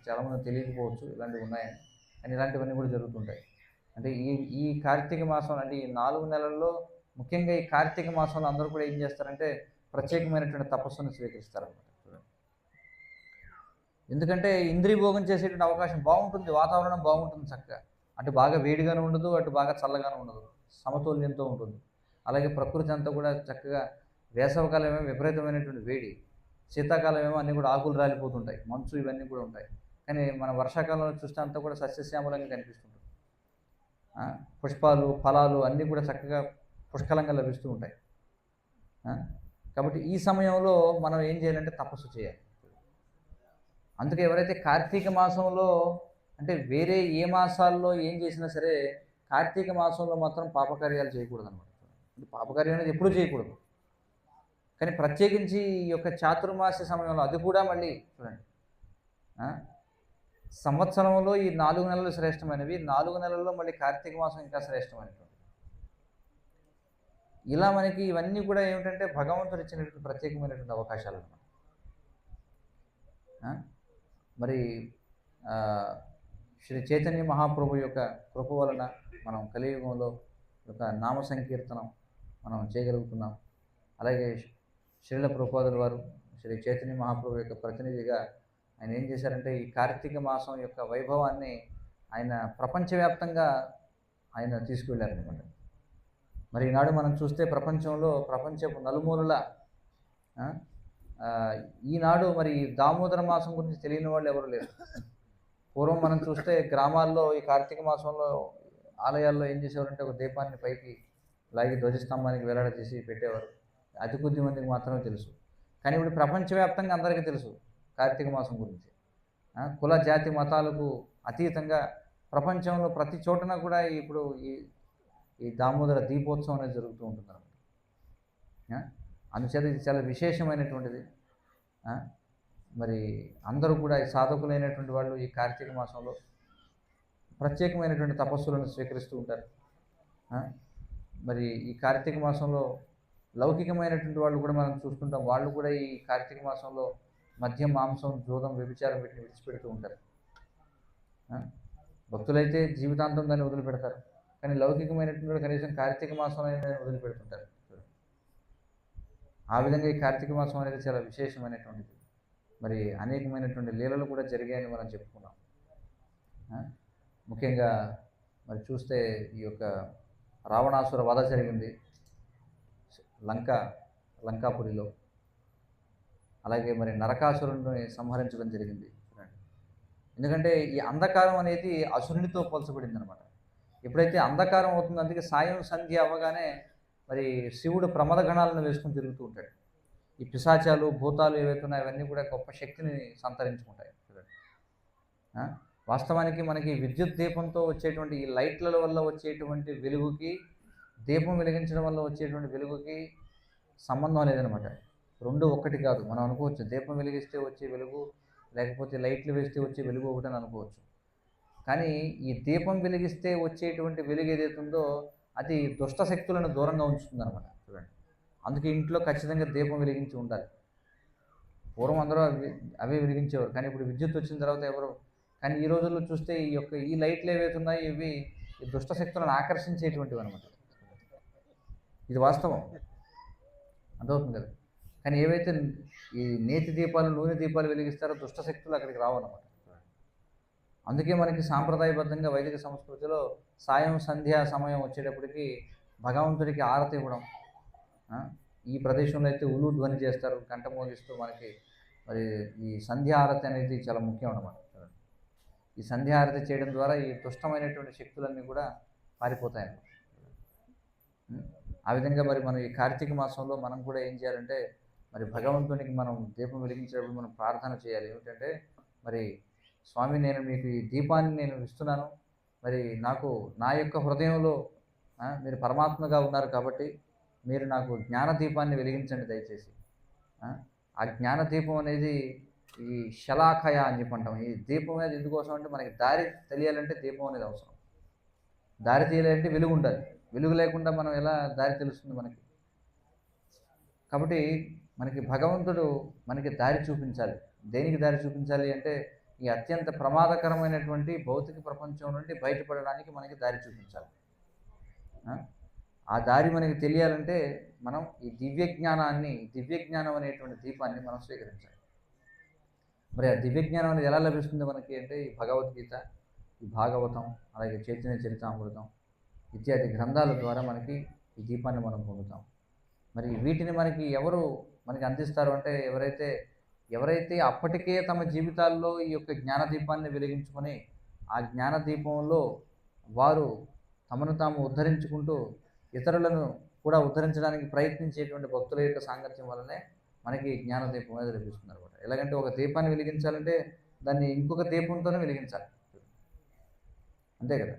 చాలామంది తెలియకపోవచ్చు ఇలాంటివి ఉన్నాయని. కానీ ఇలాంటివన్నీ కూడా జరుగుతుంటాయి. అంటే ఈ కార్తీక మాసం అంటే ఈ 4 నెలల్లో ముఖ్యంగా ఈ కార్తీక మాసంలో అందరూ కూడా ఏం చేస్తారంటే ప్రత్యేకమైనటువంటి తపస్సును స్వీకరిస్తారన్నమాట. ఎందుకంటే ఇంద్రియ భోగం చేసేటువంటి అవకాశం బాగుంటుంది, వాతావరణం బాగుంటుంది చక్కగా. అటు బాగా వేడిగానే ఉండదు, అటు బాగా చల్లగానే ఉండదు, సమతౌల్యంతో ఉంటుంది. అలాగే ప్రకృతి అంతా కూడా చక్కగా, వేసవకాలం ఏమో విపరీతమైనటువంటి వేడి, శీతాకాలం ఏమో అన్నీ కూడా ఆకులు రాలిపోతుంటాయి, మంచు ఇవన్నీ కూడా ఉంటాయి. కానీ మన వర్షాకాలంలో చూస్తే అంతా కూడా సస్యశ్యామలంగా కనిపిస్తుంటుంది. పుష్పాలు, ఫలాలు అన్నీ కూడా చక్కగా పుష్కలంగా లభిస్తూ ఉంటాయి. కాబట్టి ఈ సమయంలో మనం ఏం చేయాలంటే తపస్సు చేయాలి. అందుకే ఎవరైతే కార్తీక మాసంలో, అంటే వేరే ఏ మాసాల్లో ఏం చేసినా సరే కార్తీక మాసంలో మాత్రం పాపకార్యాలు చేయకూడదు అనమాట. పాపకార్యం అనేది ఎప్పుడూ చేయకూడదు. కానీ ప్రత్యేకించి ఈ యొక్క చాతుర్మాస సమయంలో, అది కూడా మళ్ళీ చూడండి, సంవత్సరంలో ఈ 4 నెలలు శ్రేష్టమైనవి, 4 నెలల్లో మళ్ళీ కార్తీక మాసం ఇంకా శ్రేష్టమైనటువంటి. ఇలా మనకి ఇవన్నీ కూడా ఏమిటంటే భగవంతుడు ఇచ్చినటువంటి ప్రత్యేకమైనటువంటి అవకాశాలు అన్నమాట. మరి శ్రీ చైతన్య మహాప్రభు యొక్క కృప వలన మనం కలియుగంలో ఒక నామ సంకీర్తనం మనం చేయగలుగుతున్నాం. అలాగే శ్రీల ప్రభుపాదుల వారు శ్రీ చైతన్య మహాప్రభు యొక్క ప్రతినిధిగా ఆయన ఏం చేశారంటే ఈ కార్తీక మాసం యొక్క వైభవాన్ని ఆయన ప్రపంచవ్యాప్తంగా ఆయన తీసుకువెళ్ళారనమాట. మరి ఈనాడు మనం చూస్తే ప్రపంచపు నలుమూలల ఈనాడు మరి దామోదర మాసం గురించి తెలియని వాళ్ళు ఎవరు లేరు. పూర్వం మనం చూస్తే గ్రామాల్లో ఈ కార్తీక మాసంలో ఆలయాల్లో ఏం చేసేవారంటే ఒక దీపాన్ని పైకి లాగి ధ్వజస్తంభానికి వేలాడదీసి పెట్టేవారు. అతి కొద్ది మందికి మాత్రమే తెలుసు. కానీ ఇప్పుడు ప్రపంచవ్యాప్తంగా అందరికీ తెలుసు కార్తీక మాసం గురించి. కుల జాతి మతాలకు అతీతంగా ప్రపంచంలో ప్రతి చోటన కూడా ఇప్పుడు ఈ దామోదర దీపోత్సవం అనేది జరుగుతూ ఉంటుంది అన్నమాట. అందుచేత ఇది చాలా విశేషమైనటువంటిది. మరి అందరూ కూడా ఈ సాధకులైనటువంటి వాళ్ళు ఈ కార్తీక మాసంలో ప్రత్యేకమైనటువంటి తపస్సులను స్వీకరిస్తూ ఉంటారు. మరి ఈ కార్తీక మాసంలో లౌకికమైనటువంటి వాళ్ళు కూడా మనం చూసుకుంటాం, వాళ్ళు కూడా ఈ కార్తీక మాసంలో మద్యం, మాంసం, జూదం, వ్యభిచారం వీటిని విడిచిపెడుతూ ఉంటారు. భక్తులైతే జీవితాంతం దాన్ని వదిలిపెడతారు, కానీ లౌకికమైనటువంటి వాళ్ళు కనీసం కార్తీక మాసంలో వదిలిపెడుతుంటారు. ఆ విధంగా ఈ కార్తీక మాసం అనేది చాలా విశేషమైనటువంటిది. మరి అనేకమైనటువంటి లీలలు కూడా జరిగాయని మనం చెప్పుకున్నాం. ముఖ్యంగా మరి చూస్తే ఈ యొక్క రావణాసుర వధ జరిగింది లంకాపురిలో. అలాగే మరి నరకాసురుడిని సంహరించడం జరిగింది. ఎందుకంటే ఈ అంధకారం అనేది అసురునితో పోల్చబడింది అనమాట. ఎప్పుడైతే అంధకారం అవుతుందో, అందుకే సాయం సంధ్య అవ్వగానే మరి శివుడు ప్రమద గణాలను వేసుకుని తిరుగుతూ ఉంటాడు. ఈ పిశాచాలు భూతాలు ఏవైతే ఉన్నాయో అవన్నీ కూడా గొప్ప శక్తిని సంతరించుకుంటాయి చూడండి. ఆ? వాస్తవానికి మనకి విద్యుత్ దీపంతో వచ్చేటువంటి ఈ లైట్ల వల్ల వచ్చేటువంటి వెలుగుకి, దీపం వెలిగించడం వల్ల వచ్చేటువంటి వెలుగుకి సంబంధం లేదనమాట. రెండు ఒక్కటి కాదు. మనం అనుకోవచ్చు దీపం వెలిగిస్తే వచ్చే వెలుగు లేకపోతే లైట్లు వేస్తే వచ్చే వెలుగు ఒకటి అని అనుకోవచ్చు. కానీ ఈ దీపం వెలిగిస్తే వచ్చేటువంటి వెలుగు ఏదైతే ఉందో అది దుష్ట శక్తులను దూరంగా ఉంచుతుంది అనమాట చూడండి. అందుకే ఇంట్లో ఖచ్చితంగా దీపం వెలిగించి ఉండాలి. పూర్వం అందరూ అవే వెలిగించేవారు, కానీ ఇప్పుడు విద్యుత్ వచ్చిన తర్వాత ఎవరు. కానీ ఈ రోజుల్లో చూస్తే ఈ లైట్లు ఏవైతే ఉన్నాయో ఇవి ఈ దుష్ట శక్తులను ఆకర్షించేటువంటివి అనమాట. ఇది వాస్తవం, అర్థమవుతుంది కదా. కానీ ఏవైతే ఈ నేతి దీపాలు నూనె దీపాలు వెలిగిస్తారో దుష్ట శక్తులు అక్కడికి రావన్నమాట. అందుకే మనకి సాంప్రదాయబద్ధంగా వైదిక సంస్కృతిలో సాయం సంధ్యా సమయం వచ్చేటప్పటికి భగవంతుడికి ఆరతి ఇవ్వడం, ఈ ప్రదేశంలో అయితే ఉలు ధ్వని చేస్తారు గంట మోగిస్తూ. మనకి మరి ఈ సంధ్యా ఆరతి అనేది చాలా ముఖ్యం అన్నమాట. ఈ సంధ్యా ఆరతి చేయడం ద్వారా ఈ దుష్టమైనటువంటి శక్తులన్నీ కూడా పారిపోతాయి. ఆ విధంగా మరి మనం ఈ కార్తీక మాసంలో మనం కూడా ఏం చేయాలంటే మరి భగవంతునికి మనం దీపం వెలిగించేటప్పుడు మనం ప్రార్థన చేయాలి. ఏమిటంటే మరి స్వామి, నేను మీకు ఈ దీపాన్ని నేను ఇస్తున్నాను, మరి నాకు నా యొక్క హృదయంలో మీరు పరమాత్మగా ఉన్నారు కాబట్టి మీరు నాకు జ్ఞాన దీపాన్ని వెలిగించండి దయచేసి. ఆ జ్ఞాన దీపం అనేది ఈ శలాఖయ అని చెప్పంటాం. ఈ దీపం అనేది ఎందుకోసం అంటే మనకి దారి తెలియాలంటే దీపం అనేది అవసరం. దారి తెలియాలంటే వెలుగు ఉండాలి. వెలుగు లేకుండా మనం ఎలా దారి తెలుస్తుంది మనకి? కాబట్టి మనకి భగవంతుడు మనకి దారి చూపించాలి. దేనికి దారి చూపించాలి అంటే ఈ అత్యంత ప్రమాదకరమైనటువంటి భౌతిక ప్రపంచం నుండి బయటపడడానికి మనకి దారి చూపించాలి. ఆ దారి మనకి తెలియాలంటే మనం ఈ దివ్యజ్ఞానం అనేటువంటి దీపాన్ని మనం స్వీకరించాలి. మరి ఆ దివ్యజ్ఞానం అనేది ఎలా లభిస్తుంది మనకి అంటే ఈ భగవద్గీత, ఈ భాగవతం, అలాగే చైతన్య చరితామృతం ఇత్యాది గ్రంథాల ద్వారా మనకి ఈ దీపాన్ని మనం పొందుతాం. మరి వీటిని ఎవరు మనకి అందిస్తారు అంటే ఎవరైతే అప్పటికే తమ జీవితాల్లో ఈ యొక్క జ్ఞానదీపాన్ని వెలిగించుకొని ఆ జ్ఞానదీపంలో వారు తమను తాము ఉద్ధరించుకుంటూ ఇతరులను కూడా ఉద్ధరించడానికి ప్రయత్నించేటువంటి భక్తుల యొక్క సాంగత్యం వల్లనే మనకి జ్ఞానదీపం అనేది లభిస్తుంది అనమాట. ఎలాగంటే ఒక దీపాన్ని వెలిగించాలంటే దాన్ని ఇంకొక దీపంతోనే వెలిగించాలి, అంతే కదా.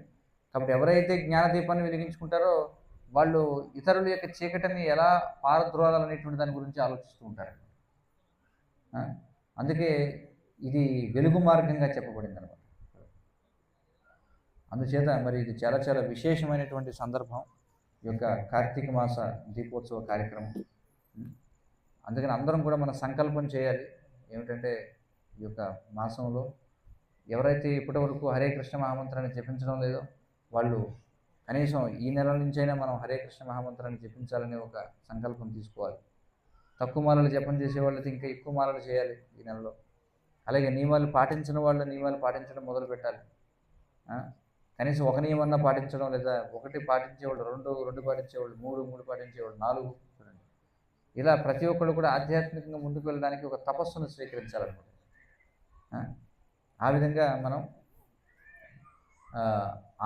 కాబట్టి ఎవరైతే జ్ఞానదీపాన్ని వెలిగించుకుంటారో వాళ్ళు ఇతరుల యొక్క చీకటిని ఎలా పారద్రోలాలనేటువంటి దాని గురించి ఆలోచిస్తూ ఉంటారు. అందుకే ఇది వెలుగు మార్గంగా చెప్పబడింది అనమాట. అందుచేత మరి ఇది చాలా చాలా విశేషమైనటువంటి సందర్భం ఈ యొక్క కార్తీక మాస దీపోత్సవ కార్యక్రమం. అందుకని అందరం కూడా మనం సంకల్పం చేయాలి. ఏమిటంటే ఈ యొక్క మాసంలో ఎవరైతే ఇప్పటి వరకు హరే కృష్ణ మహామంత్రాన్ని జపించడం లేదో వాళ్ళు కనీసం ఈ నెల నుంచైనా మనం హరే కృష్ణ మహామంత్రాన్ని జపించాలనే ఒక సంకల్పం తీసుకోవాలి. తక్కువ మాలలు జపం చేసే వాళ్ళకి ఇంకా ఎక్కువ మాలలు చేయాలి ఈ నెలలో. అలాగే నియమాలు పాటించిన వాళ్ళు నియమాలు పాటించడం మొదలు పెట్టాలి. కనీసం ఒక నియమన్నా పాటించడం, లేదా ఒకటి పాటించేవాళ్ళు రెండు పాటించేవాళ్ళు, మూడు పాటించేవాళ్ళు, 4 చూడండి. ఇలా ప్రతి ఒక్కళ్ళు కూడా ఆధ్యాత్మికంగా ముందుకు వెళ్ళడానికి ఒక తపస్సును స్వీకరించాలన్నమాట. ఆ విధంగా మనం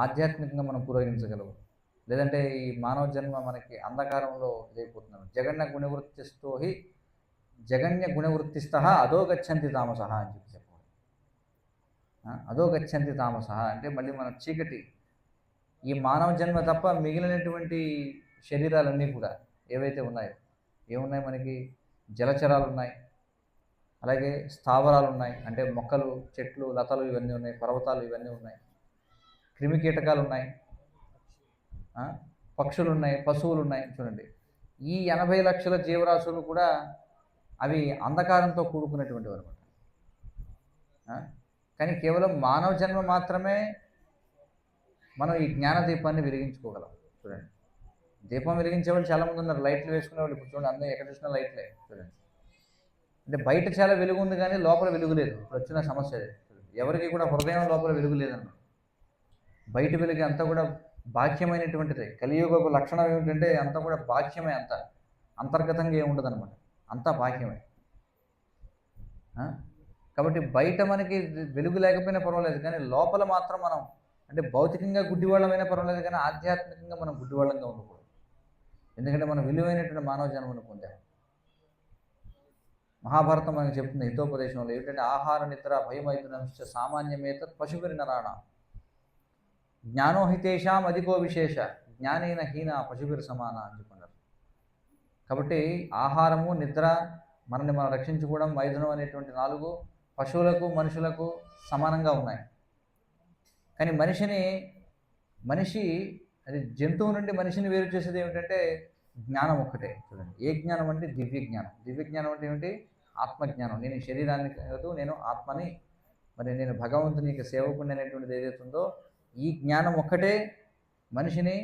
ఆధ్యాత్మికంగా మనం పురోగమించగలము. లేదంటే ఈ మానవ జన్మ మనకి అంధకారంలో ఇదైపోతున్నాం. జగన్య గుణవృత్తిస్థ అదో గచ్చంతి తామస అని చెప్పాలి. అదో గచ్చంతి తామస అంటే మళ్ళీ మన చీకటి, ఈ మానవ జన్మ తప్ప మిగిలినటువంటి శరీరాలన్నీ కూడా ఏవైతే ఉన్నాయో ఏమున్నాయి మనకి? జలచరాలు ఉన్నాయి, అలాగే స్థావరాలు ఉన్నాయి, అంటే మొక్కలు, చెట్లు, లతలు ఇవన్నీ ఉన్నాయి, పర్వతాలు ఇవన్నీ ఉన్నాయి, క్రిమి కీటకాలు ఉన్నాయి, పక్షులు ఉన్నాయి, పశువులు ఉన్నాయి. చూడండి, ఈ 80 లక్షల జీవరాశులు కూడా అవి అంధకారంతో కూడుకున్నటువంటివి అనమాట. కానీ కేవలం మానవ జన్మ మాత్రమే మనం ఈ జ్ఞానదీపాన్ని వెలిగించుకోగలం. చూడండి, దీపం వెలిగించే వాళ్ళు చాలామంది ఉన్నారు, లైట్లు వేసుకునే వాళ్ళు. ఇప్పుడు చూడండి, అందరూ ఎక్కడ చూసినా లైట్లే. చూడండి, అంటే బయట చాలా వెలుగు ఉంది కానీ లోపల వెలుగు లేదు. ఇప్పుడు వచ్చిన సమస్య ఎవరికి కూడా హృదయం లోపల వెలుగు లేదన్నమాట. బయట వెలుగు అంతా కూడా బాహ్యమైనటువంటిదే. కలియుగ లక్షణం ఏమిటంటే అంతా కూడా బాహ్యమే, అంతా అంతర్గతంగా ఏముండదు అనమాట, అంతా బాహ్యమే. కాబట్టి బయట మనకి వెలుగు లేకపోయినా పర్వాలేదు, కానీ లోపల మాత్రం మనం అంటే భౌతికంగా గుడ్డివాళ్ళమైనా పర్వాలేదు, కానీ ఆధ్యాత్మికంగా మనం గుడ్డివాళ్ళంగా ఉండకూడదు. ఎందుకంటే మనం విలువైనటువంటి మానవ జన్మను పొందాం. మహాభారతం మనకు చెప్తుంది హితోపదేశంలో ఏమిటంటే ఆహార నిద్ర భయమైతునంశ సామాన్యమేత పశువుని నరాణ జ్ఞానోహితేషాం అధికో విశేష జ్ఞానేన హీన పశువురి సమాన అని చెప్పన్నారు. కాబట్టి ఆహారము నిద్ర మనల్ని మనం రక్షించుకోవడం మైథునం అనేటువంటి 4 పశువులకు మనుషులకు సమానంగా ఉన్నాయి. కానీ మనిషి అది జంతువు నుండి మనిషిని వేరు చేసేది ఏమిటంటే జ్ఞానం ఒక్కటే. చూడండి, ఏ జ్ఞానం అంటే దివ్య జ్ఞానం. దివ్య జ్ఞానం అంటే ఏమిటి? ఆత్మజ్ఞానం. నేను శరీరాన్ని కాదు, నేను ఆత్మని, మరి నేను భగవంతునికి సేవకుని అనేటువంటిది ఏదైతే ఉందో ఈ జ్ఞానం ఒక్కటే మనిషిని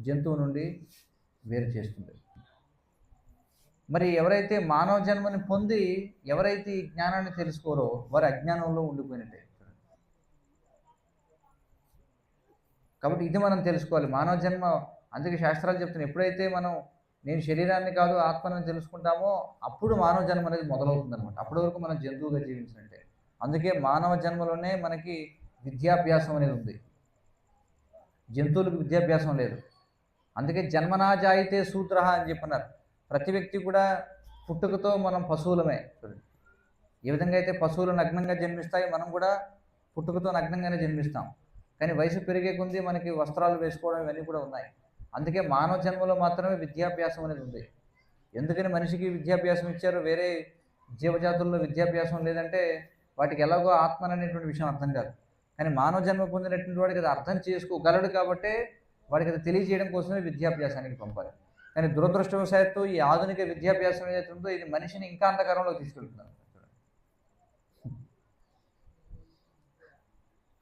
జంతువు నుండి వేరు చేస్తుంది. మరి ఎవరైతే మానవ జన్మని పొంది ఎవరైతే ఈ జ్ఞానాన్ని తెలుసుకోరో వారు అజ్ఞానంలో ఉండిపోయినట్టే. కాబట్టి ఇది మనం తెలుసుకోవాలి. మానవ జన్మ, అందుకే శాస్త్రాలు చెప్తున్నాయి, ఎప్పుడైతే మనం నేను శరీరాన్ని కాదు ఆత్మని తెలుసుకుంటామో అప్పుడు మానవ జన్మ అనేది మొదలవుతుంది అనమాట. అప్పటి వరకు మనం జంతువుగా జీవించినట్టే. అందుకే మానవ జన్మలోనే మనకి విద్యాభ్యాసం అనేది ఉంది, జంతువులకు విద్యాభ్యాసం లేదు. అందుకే జన్మనా జాయితే సూత్ర అని చెప్పన్నారు. ప్రతి వ్యక్తి కూడా పుట్టుకతో మనం పశువులమే. చూడండి, ఏ విధంగా అయితే పశువులు నగ్నంగా జన్మిస్తాయి, మనం కూడా పుట్టుకతో నగ్నంగానే జన్మిస్తాం. కానీ వయసు పెరిగే కొద్దీ మనకి వస్త్రాలు వేసుకోవడం ఇవన్నీ కూడా ఉన్నాయి. అందుకే మానవ జన్మలో మాత్రమే విద్యాభ్యాసం అనేది ఉంది. ఎందుకని మనిషికి విద్యాభ్యాసం ఇచ్చారు, వేరే జీవజాతుల్లో విద్యాభ్యాసం లేదంటే వాటికి ఎలాగో ఆత్మ అనేటువంటి విషయం అర్థం కాదు. కానీ మానవ జన్మ పొందినటువంటి వాడికి అది అర్థం చేసుకోగలడు కాబట్టి వాడికి అది తెలియజేయడం కోసమే విద్యాభ్యాసానికి పంపాలి. కానీ దురదృష్టవశాత్తు ఈ ఆధునిక విద్యాభ్యాసం ఏదైతే ఉందో ఇది మనిషిని ఇంకా అంధకారంలో తీసుకెళ్తున్నారు.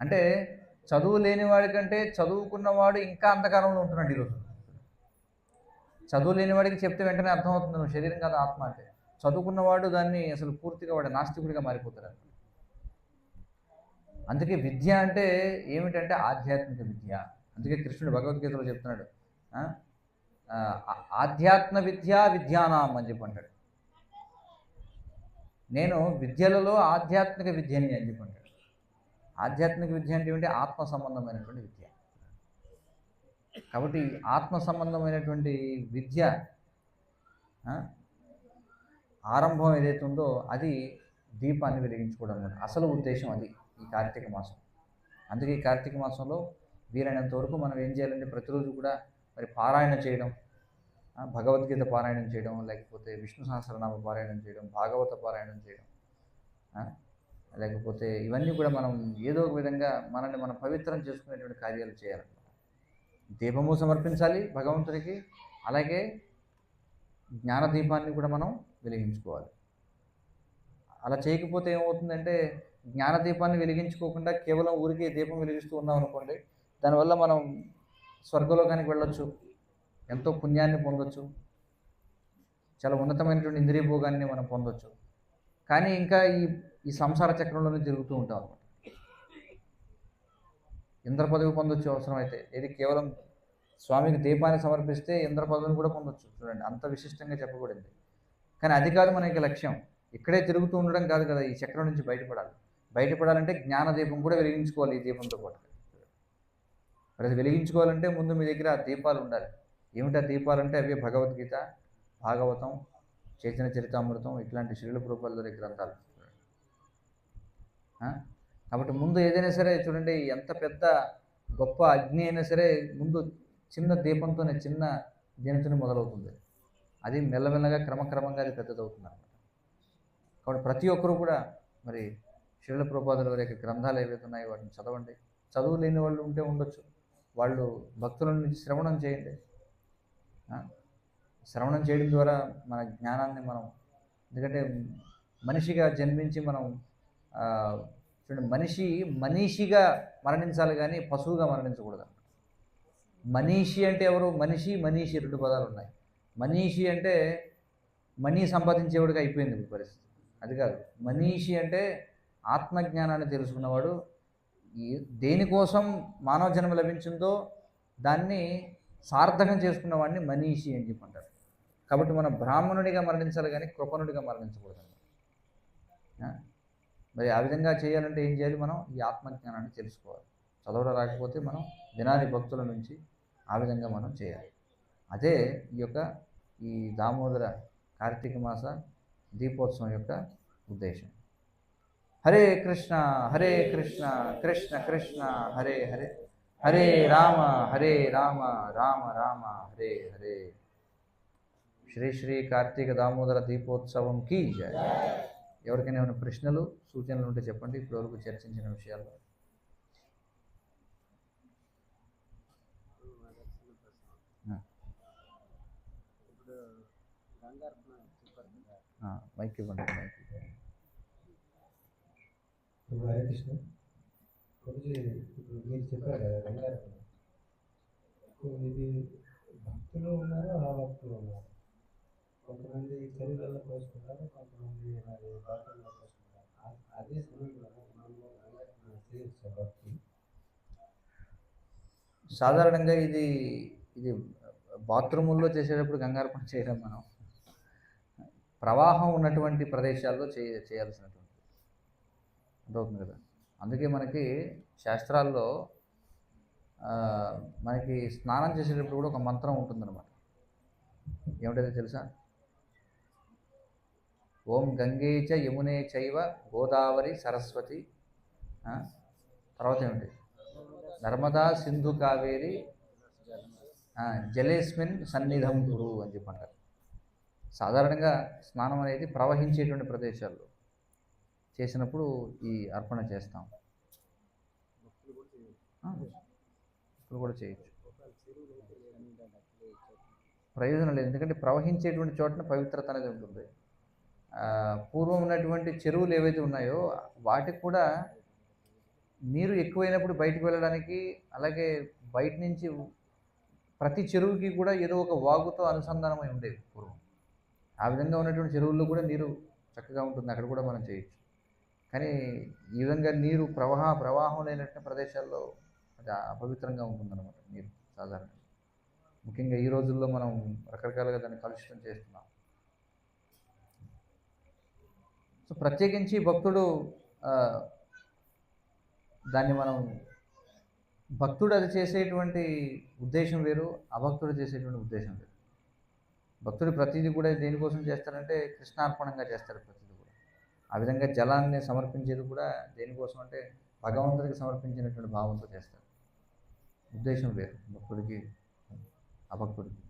అంటే చదువు లేని వాడికంటే చదువుకున్నవాడు ఇంకా అంధకారంలో ఉంటున్నాడు ఈరోజు. చదువు లేని వాడికి చెప్తే వెంటనే అర్థమవుతుంది నువ్వు శరీరం కాదు ఆత్మ అంటే. చదువుకున్నవాడు దాన్ని అసలు పూర్తిగా వాడు నాస్తికుడిగా మారిపోతాడు. అందుకే విద్య అంటే ఏమిటంటే ఆధ్యాత్మిక విద్య. అందుకే కృష్ణుడు భగవద్గీతలో చెప్తున్నాడు, ఆధ్యాత్మ విద్య విద్యానాం అని చెప్పి అంటాడు. నేను విద్యలలో ఆధ్యాత్మిక విద్యని అని చెప్పి అంటాడు. ఆధ్యాత్మిక విద్య అంటే ఏమిటి? ఆత్మ సంబంధమైనటువంటి విద్య. కాబట్టి ఆత్మ సంబంధమైనటువంటి విద్య ఆరంభం ఏదైతే ఉందో అది దీపాన్ని వెలిగించుకోవడం అన్నమాట. అసలు ఉద్దేశం అది ఈ కార్తీక మాసం. అందుకే ఈ కార్తీక మాసంలో వీలైనంత వరకు మనం ఏం చేయాలంటే ప్రతిరోజు కూడా మరి పారాయణ చేయడం, భగవద్గీత పారాయణం చేయడం, లేకపోతే విష్ణు సహస్రనామ పారాయణం చేయడం, భాగవత పారాయణం చేయడం, లేకపోతే ఇవన్నీ కూడా మనం ఏదో ఒక విధంగా మనల్ని మనం పవిత్రం చేసుకునేటువంటి కార్యాలు చేయాలన్నమాట. దీపము సమర్పించాలి భగవంతుడికి, అలాగే జ్ఞానదీపాన్ని కూడా మనం వెలిగించుకోవాలి. అలా చేయకపోతే ఏమవుతుందంటే జ్ఞానదీపాన్ని వెలిగించుకోకుండా కేవలం ఊరికే దీపం వెలిగిస్తూ ఉన్నాం అనుకోండి, దానివల్ల మనం స్వర్గలోకానికి వెళ్ళొచ్చు, ఎంతో పుణ్యాన్ని పొందొచ్చు, చాలా ఉన్నతమైనటువంటి ఇంద్రియ భోగాన్ని మనం పొందొచ్చు. కానీ ఇంకా ఈ సంసార చక్రంలోనే తిరుగుతూ ఉంటాం అనమాట. ఇంద్ర పదవి పొందొచ్చు అవసరమైతే, ఇది కేవలం స్వామికి దీపాన్ని సమర్పిస్తే ఇంద్ర పదవిని కూడా పొందొచ్చు. చూడండి, అంత విశిష్టంగా చెప్పబడింది. కానీ అది కాదు మనకి లక్ష్యం. ఇక్కడే తిరుగుతూ ఉండడం కాదు కదా, ఈ చక్రం నుంచి బయటపడాలంటే జ్ఞానదీపం కూడా వెలిగించుకోవాలి ఈ దీపంతో పాటు. మరి అది వెలిగించుకోవాలంటే ముందు మీ దగ్గర ఆ దీపాలు ఉండాలి. ఏమిటా దీపాలు అంటే అవి భగవద్గీత, భాగవతం, చైతన్య చరితామృతం, ఇట్లాంటి శ్రీల రూపాల్లో గ్రంథాలు. కాబట్టి ముందు ఏదైనా సరే చూడండి, ఎంత పెద్ద గొప్ప అగ్ని అయినా సరే ముందు చిన్న దీపంతోనే, చిన్న దీనితోనే మొదలవుతుంది. అది మెల్లమెల్లగా క్రమక్రమంగా అది పెద్దదవుతుంది అన్నమాట. కాబట్టి ప్రతి ఒక్కరూ కూడా మరి శ్రీల ప్రభుపాదుల వారి యొక్క గ్రంథాలు ఏవైతే ఉన్నాయో వాటిని చదవండి. చదువు లేని వాళ్ళు ఉంటే ఉండొచ్చు, వాళ్ళు భక్తుల నుంచి శ్రవణం చేయండి. శ్రవణం చేయడం ద్వారా మన జ్ఞానాన్ని మనం, ఎందుకంటే మనిషిగా జన్మించి మనం చూడండి, మనిషిగా మరణించాలి కానీ పశువుగా మరణించకూడదు. మనీషి అంటే ఎవరు? మనీషి 2 పదాలు ఉన్నాయి. మనీషి అంటే మనీ సంపాదించేవాడిగా అయిపోయింది ఇప్పుడు పరిస్థితి. అది కాదు. మనీషి అంటే ఆత్మజ్ఞానాన్ని తెలుసుకున్నవాడు, దేనికోసం మానవ జన్మ లభించిందో దాన్ని సార్థకం చేసుకున్నవాడిని మనీషి అని చెప్పి అంటారు. కాబట్టి మనం బ్రాహ్మణుడిగా మరణించాలి కానీ కృపణుడిగా మరణించకూడదు. మరి ఆ విధంగా చేయాలంటే ఏం చేయాలి? మనం ఈ ఆత్మజ్ఞానాన్ని తెలుసుకోవాలి. చదవడం రాకపోతే మనం దినాది భక్తుల నుంచి ఆ విధంగా మనం చేయాలి. అదే ఈ యొక్క ఈ దామోదర కార్తీక మాస దీపోత్సవం యొక్క ఉద్దేశం. హరే కృష్ణ కృష్ణ కృష్ణ హరే హరే, హరే రామ రామ రామ హరే హరే. శ్రీ శ్రీ కార్తీక దామోదర దీపోత్సవం కీ జయ. ఎవరికైనా ఏమైనా ప్రశ్నలు సూచనలు ఉంటే చెప్పండి ఇప్పటివరకు చర్చించిన విషయాల్లో. మైక్ ఇవ్వండి. హరే కృష్ణ. ఇప్పుడు మీరు చెప్పారు కదా గంగారత్నం, ఇది భక్తులు ఉన్నారు, భక్తులు ఉన్నారు. కొంతమంది చెరువులలో పోసుకుంటారు, కొంతమంది మరి బాటల్లో పోసుకుంటారు. అదే సమయంలో మనము గంగారత్నం చేయొచ్చు భక్తి. సాధారణంగా ఇది ఇది బాత్రూముల్లో చేసేటప్పుడు గంగార్పణ చేయడం మనం ప్రవాహం ఉన్నటువంటి ప్రదేశాల్లో చేయాల్సినటువంటి అర్థమవుతుంది కదా. అందుకే మనకి శాస్త్రాల్లో మనకి స్నానం చేసేటప్పుడు కూడా ఒక మంత్రం ఉంటుందన్నమాట. ఏమిటో తెలుసా? ఓం గంగే చ యమునే చైవ గోదావరి సరస్వతి, తర్వాత ఏమిటి? నర్మదా సింధు కావేరి జలేస్మిన్ సన్నిధం కురు అని చెప్పంటారు. సాధారణంగా స్నానం అనేది ప్రవహించేటువంటి ప్రదేశాల్లో చేసినప్పుడు ఈ అర్పణ చేస్తాం. ఇప్పుడు కూడా చేయొచ్చు, ప్రయోజనం లేదు. ఎందుకంటే ప్రవహించేటువంటి చోటన పవిత్రత అనేది ఉంటుంది. పూర్వం ఉన్నటువంటి చెరువులు ఏవైతే ఉన్నాయో వాటికి కూడా నీరు ఎక్కువైనప్పుడు బయటకు వెళ్ళడానికి, అలాగే బయట నుంచి ప్రతి చెరువుకి కూడా ఏదో ఒక వాగుతో అనుసంధానమై ఉండేది పూర్వం. ఆ విధంగా ఉన్నటువంటి చెరువుల్లో కూడా నీరు చక్కగా ఉంటుంది, అక్కడ కూడా మనం చేయొచ్చు. కానీ ఈ విధంగా నీరు ప్రవాహం లేనటువంటి ప్రదేశాల్లో అది అపవిత్రంగా ఉంటుందన్నమాట నీరు సాధారణంగా. ముఖ్యంగా ఈ రోజుల్లో మనం రకరకాలుగా దాన్ని కలుషితం చేస్తున్నాం. సో ప్రత్యేకించి భక్తుడు దాన్ని మనం భక్తుడు అది చేసేటువంటి ఉద్దేశం వేరు, అభక్తుడు చేసేటువంటి ఉద్దేశం వేరు. భక్తుడు ప్రతిదీ కూడా దేనికోసం చేస్తారంటే కృష్ణార్పణంగా చేస్తారు ప్రతిదీ కూడా. ఆ విధంగా జలాన్ని సమర్పించేది కూడా దేనికోసం అంటే భగవంతుడికి సమర్పించినటువంటి భావంతో చేస్తారు. ఉద్దేశం వేరు భక్తుడికి అభక్తుడికి.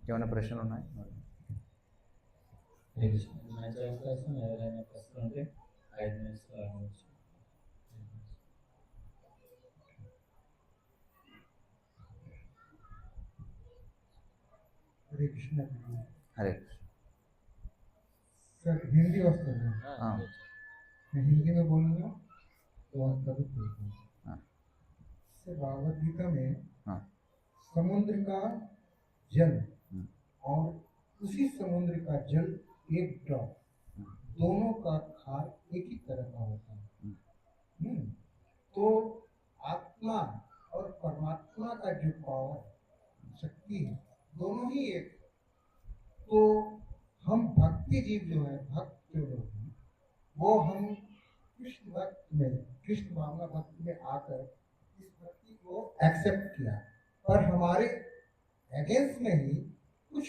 ఏమైనా ప్రశ్నలు ఉన్నాయి? మంచి అవకాశం. ఎవరైనా ప్రశ్న ఉంటే 5 నిమిషాలు అడగవచ్చు. హరే కృష్ణ. హరే కృష్ణ. सर हिंदी वस्तु है। मैं हिंदी में बोलूँगा तो आप कभी बोलूँगा। भागवत गीता में समुद्र का जल और उसी समुद्र का जल एक ड्रॉप, दोनों का खार एक ही तरह का होता है। तो आत्मा और परमात्मा का जो पावर शक्ति है दोनों ही एक। तो हम भक्ति जीव जो है, भक्त जो लोग हैं, वो हम कृष्ण भावना भक्ति में आकर इस भक्ति को एक्सेप्ट किया, पर हमारे अगेंस्ट में ही कुछ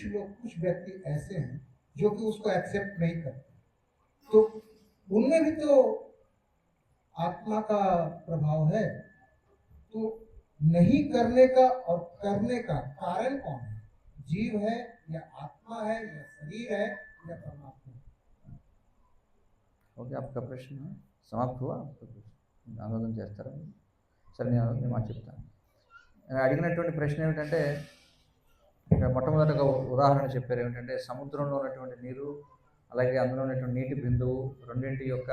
व्यक्ति ऐसे हैं जो कि उसको एक्सेप्ट नहीं करते। तो उनमें भी तो आत्मा का प्रभाव है। तो नहीं करने का और करने का कारण कौन है? जीव है या आत्मा है या शरीर है या परमात्मा? ఓకే, आपका प्रश्न समाप्त हुआ? आपका प्रश्न ఆనందం చేస్తారా? సరే, నేను మాట చెప్తాను. నేను అడిగినటువంటి ప్రశ్న ఏమిటంటే, ఇక్కడ మొట్టమొదటి ఒక ఉదాహరణ చెప్పారు. ఏమిటంటే సముద్రంలో ఉన్నటువంటి నీరు, అలాగే అందులో ఉన్నటువంటి నీటి బిందువు రెండింటి యొక్క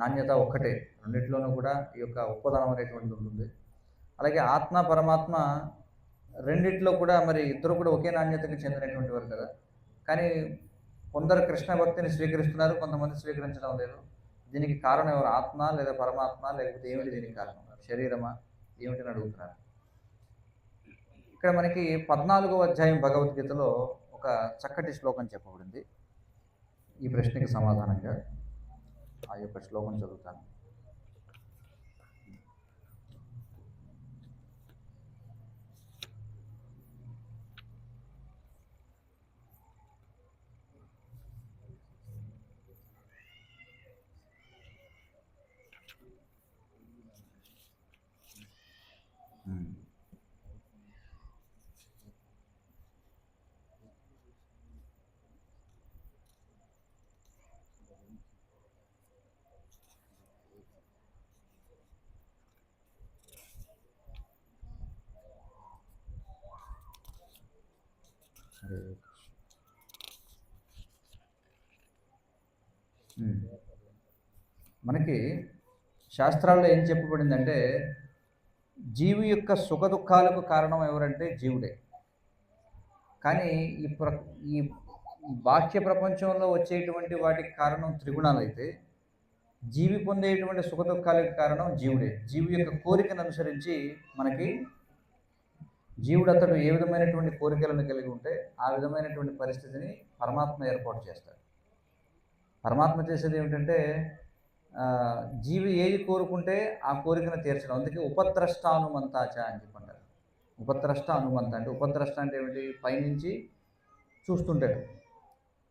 నాణ్యత ఒక్కటే. రెండింటిలోనూ కూడా ఈ యొక్క ఉప్పదనం అనేటువంటిది ఉంటుంది. అలాగే ఆత్మ పరమాత్మ రెండిట్లో కూడా మరి ఇద్దరు కూడా ఒకే నాణ్యతకి చెందినటువంటి వారు కదా. కానీ కొందరు కృష్ణ భక్తిని స్వీకరిస్తున్నారు, కొంతమంది స్వీకరించడం లేదు. దీనికి కారణం ఎవరు? ఆత్మ లేదా పరమాత్మ, లేకపోతే ఏమిటి దీనికి కారణం? శరీరమా, ఏమిటని అడుగుతున్నారు. ఇక్కడ మనకి 14వ అధ్యాయం భగవద్గీతలో ఒక చక్కటి శ్లోకం చెప్పబడింది ఈ ప్రశ్నకి సమాధానంగా. ఆ యొక్క శ్లోకం చదువుతాను. హరే మనకి శాస్త్రాల్లో ఏం చెప్పబడిందంటే జీవి యొక్క సుఖ దుఃఖాలకు కారణం ఎవరంటే జీవుడే. కానీ ఈ బాహ్య ప్రపంచంలో వచ్చేటువంటి వాటికి కారణం త్రిగుణాలు అయితే జీవి పొందేటువంటి సుఖ దుఃఖాలకు కారణం జీవుడే. జీవి యొక్క కోరికను అనుసరించి మనకి జీవుడు అతడు ఏ విధమైనటువంటి కోరికలను కలిగి ఉంటే ఆ విధమైనటువంటి పరిస్థితిని పరమాత్మ ఏర్పాటు చేస్తాడు. పరమాత్మ చేసేది ఏమిటంటే జీవి ఏది కోరుకుంటే ఆ కోరికను తీర్చడం. అందుకే ఉపద్రష్ట అనుమంతాచ అని చెప్పంటారు. ఉపద్రష్ట అనుమంత అంటే ఉపద్రష్ట అంటే ఏమిటి? పైనుంచి చూస్తుంటాడు,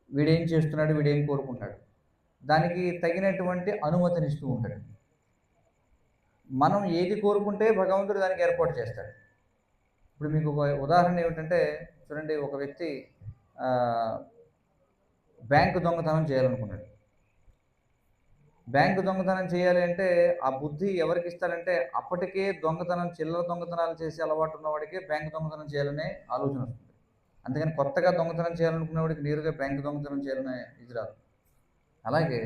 వీడేం చేస్తున్నాడు, వీడేం కోరుకుంటాడు, దానికి తగినటువంటి అనుమతినిస్తూ ఉంటాడు. మనం ఏది కోరుకుంటే భగవంతుడు దానికి ఏర్పాటు చేస్తాడు. ఇప్పుడు మీకు ఒక ఉదాహరణ ఏమిటంటే చూడండి, ఒక వ్యక్తి బ్యాంకు దొంగతనం చేయాలనుకున్నాడు. బ్యాంకు దొంగతనం చేయాలి అంటే ఆ బుద్ధి ఎవరికి ఇస్తాడంటే అప్పటికే చిల్లర దొంగతనాలు చేసే అలవాటు ఉన్నవాడికే బ్యాంకు దొంగతనం చేయాలనే ఆలోచన వస్తుంది. అందుకని కొత్తగా దొంగతనం చేయాలనుకున్నవాడికి నేరుగా బ్యాంకు దొంగతనం చేయాలనే ఇది రాదు. అలాగే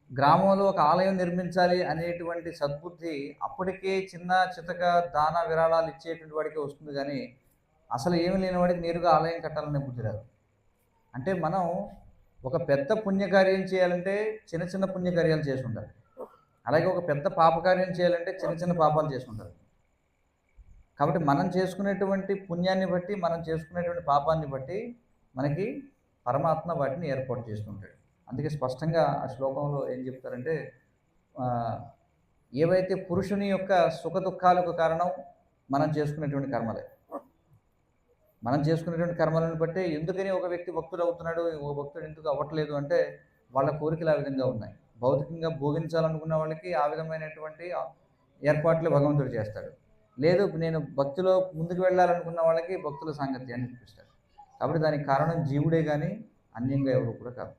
గ్రామంలో ఒక ఆలయం నిర్మించాలి అనేటువంటి సద్బుద్ధి అప్పటికే చిన్న చితక దాన విరాళాలు ఇచ్చేటువంటి వాడికి వస్తుంది, కానీ అసలు ఏమి లేని వాడికి నేరుగా ఆలయం కట్టాలనే బుద్ధి రాదు. అంటే మనం ఒక పెద్ద పుణ్యకార్యం చేయాలంటే చిన్న చిన్న పుణ్యకార్యాలు చేసి ఉండాలి. అలాగే ఒక పెద్ద పాపకార్యం చేయాలంటే చిన్న చిన్న పాపాలు చేసి ఉండాలి. కాబట్టి మనం చేసుకునేటువంటి పుణ్యాన్ని బట్టి, మనం చేసుకునేటువంటి పాపాన్ని బట్టి మనకి పరమాత్మ వాటిని ఏర్పాటు చేస్తుంటాడు. అందుకే స్పష్టంగా ఆ శ్లోకంలో ఏం చెప్తారంటే ఏవైతే పురుషుని యొక్క సుఖ దుఃఖాలకు కారణం మనం చేసుకునేటువంటి కర్మలే. మనం చేసుకునేటువంటి కర్మలను బట్టి ఎందుకని ఒక వ్యక్తి భక్తుడు అవుతున్నాడు, ఒక భక్తుడు ఎందుకు అవ్వట్లేదు అంటే వాళ్ళ కోరికలు ఆ విధంగా ఉన్నాయి. భౌతికంగా భోగించాలనుకున్న వాళ్ళకి ఆ విధమైనటువంటి ఏర్పాట్లు భగవంతుడు చేస్తాడు. లేదు నేను భక్తిలో ముందుకు వెళ్ళాలనుకున్న వాళ్ళకి భక్తుల సాంగత్యాన్ని చూపిస్తాడు. కాబట్టి దానికి కారణం జీవుడే కానీ అన్యంగా ఎవరు కూడా కాదు.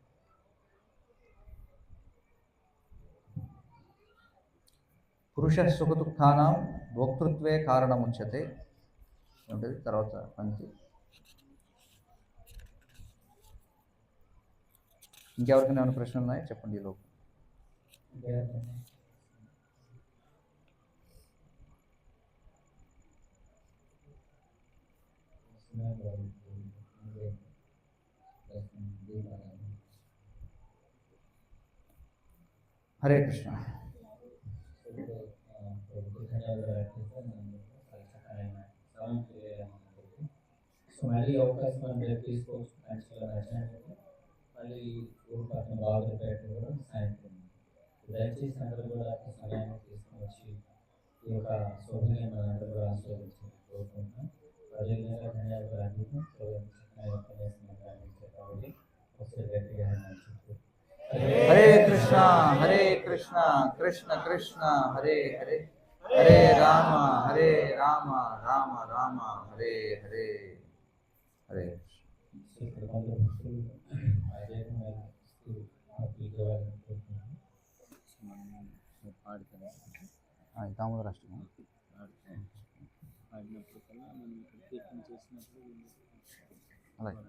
పురుష సుఖ దుఃఖానాం భోక్తృత్వే కారణముచ్యతే ఉంటుంది. తర్వాత పంక్తి ఇంకెవరికైనా ఏమైనా ప్రశ్నలు ఉన్నాయా చెప్పండి. ఈ లోపు హరే కృష్ణ. సో మళ్ళీ అవకాశం అంటే తీసుకోవచ్చు. మంచిగా నచ్చినట్లయితే మళ్ళీ ఊరిపక్కన బాగుపేట కూడా సాయంత్రం దయచేసి అందరూ కూడా సమయాన్ని తీసుకుని వచ్చి ఈ యొక్క శోభని మనందరూ కూడా ఆస్వాదించాలని కోరుకుంటున్నాం. అదేవిధంగా ధన్యవాదాలు అర్థం కాబట్టి ఒకసారి గట్టిగా హరే కృష్ణ హరే కృష్ణ కృష్ణ కృష్ణ హరే హరే హరే రామ రామ రామ హరే హరే హరే. దామోదర రాష్ట్రం అలాగే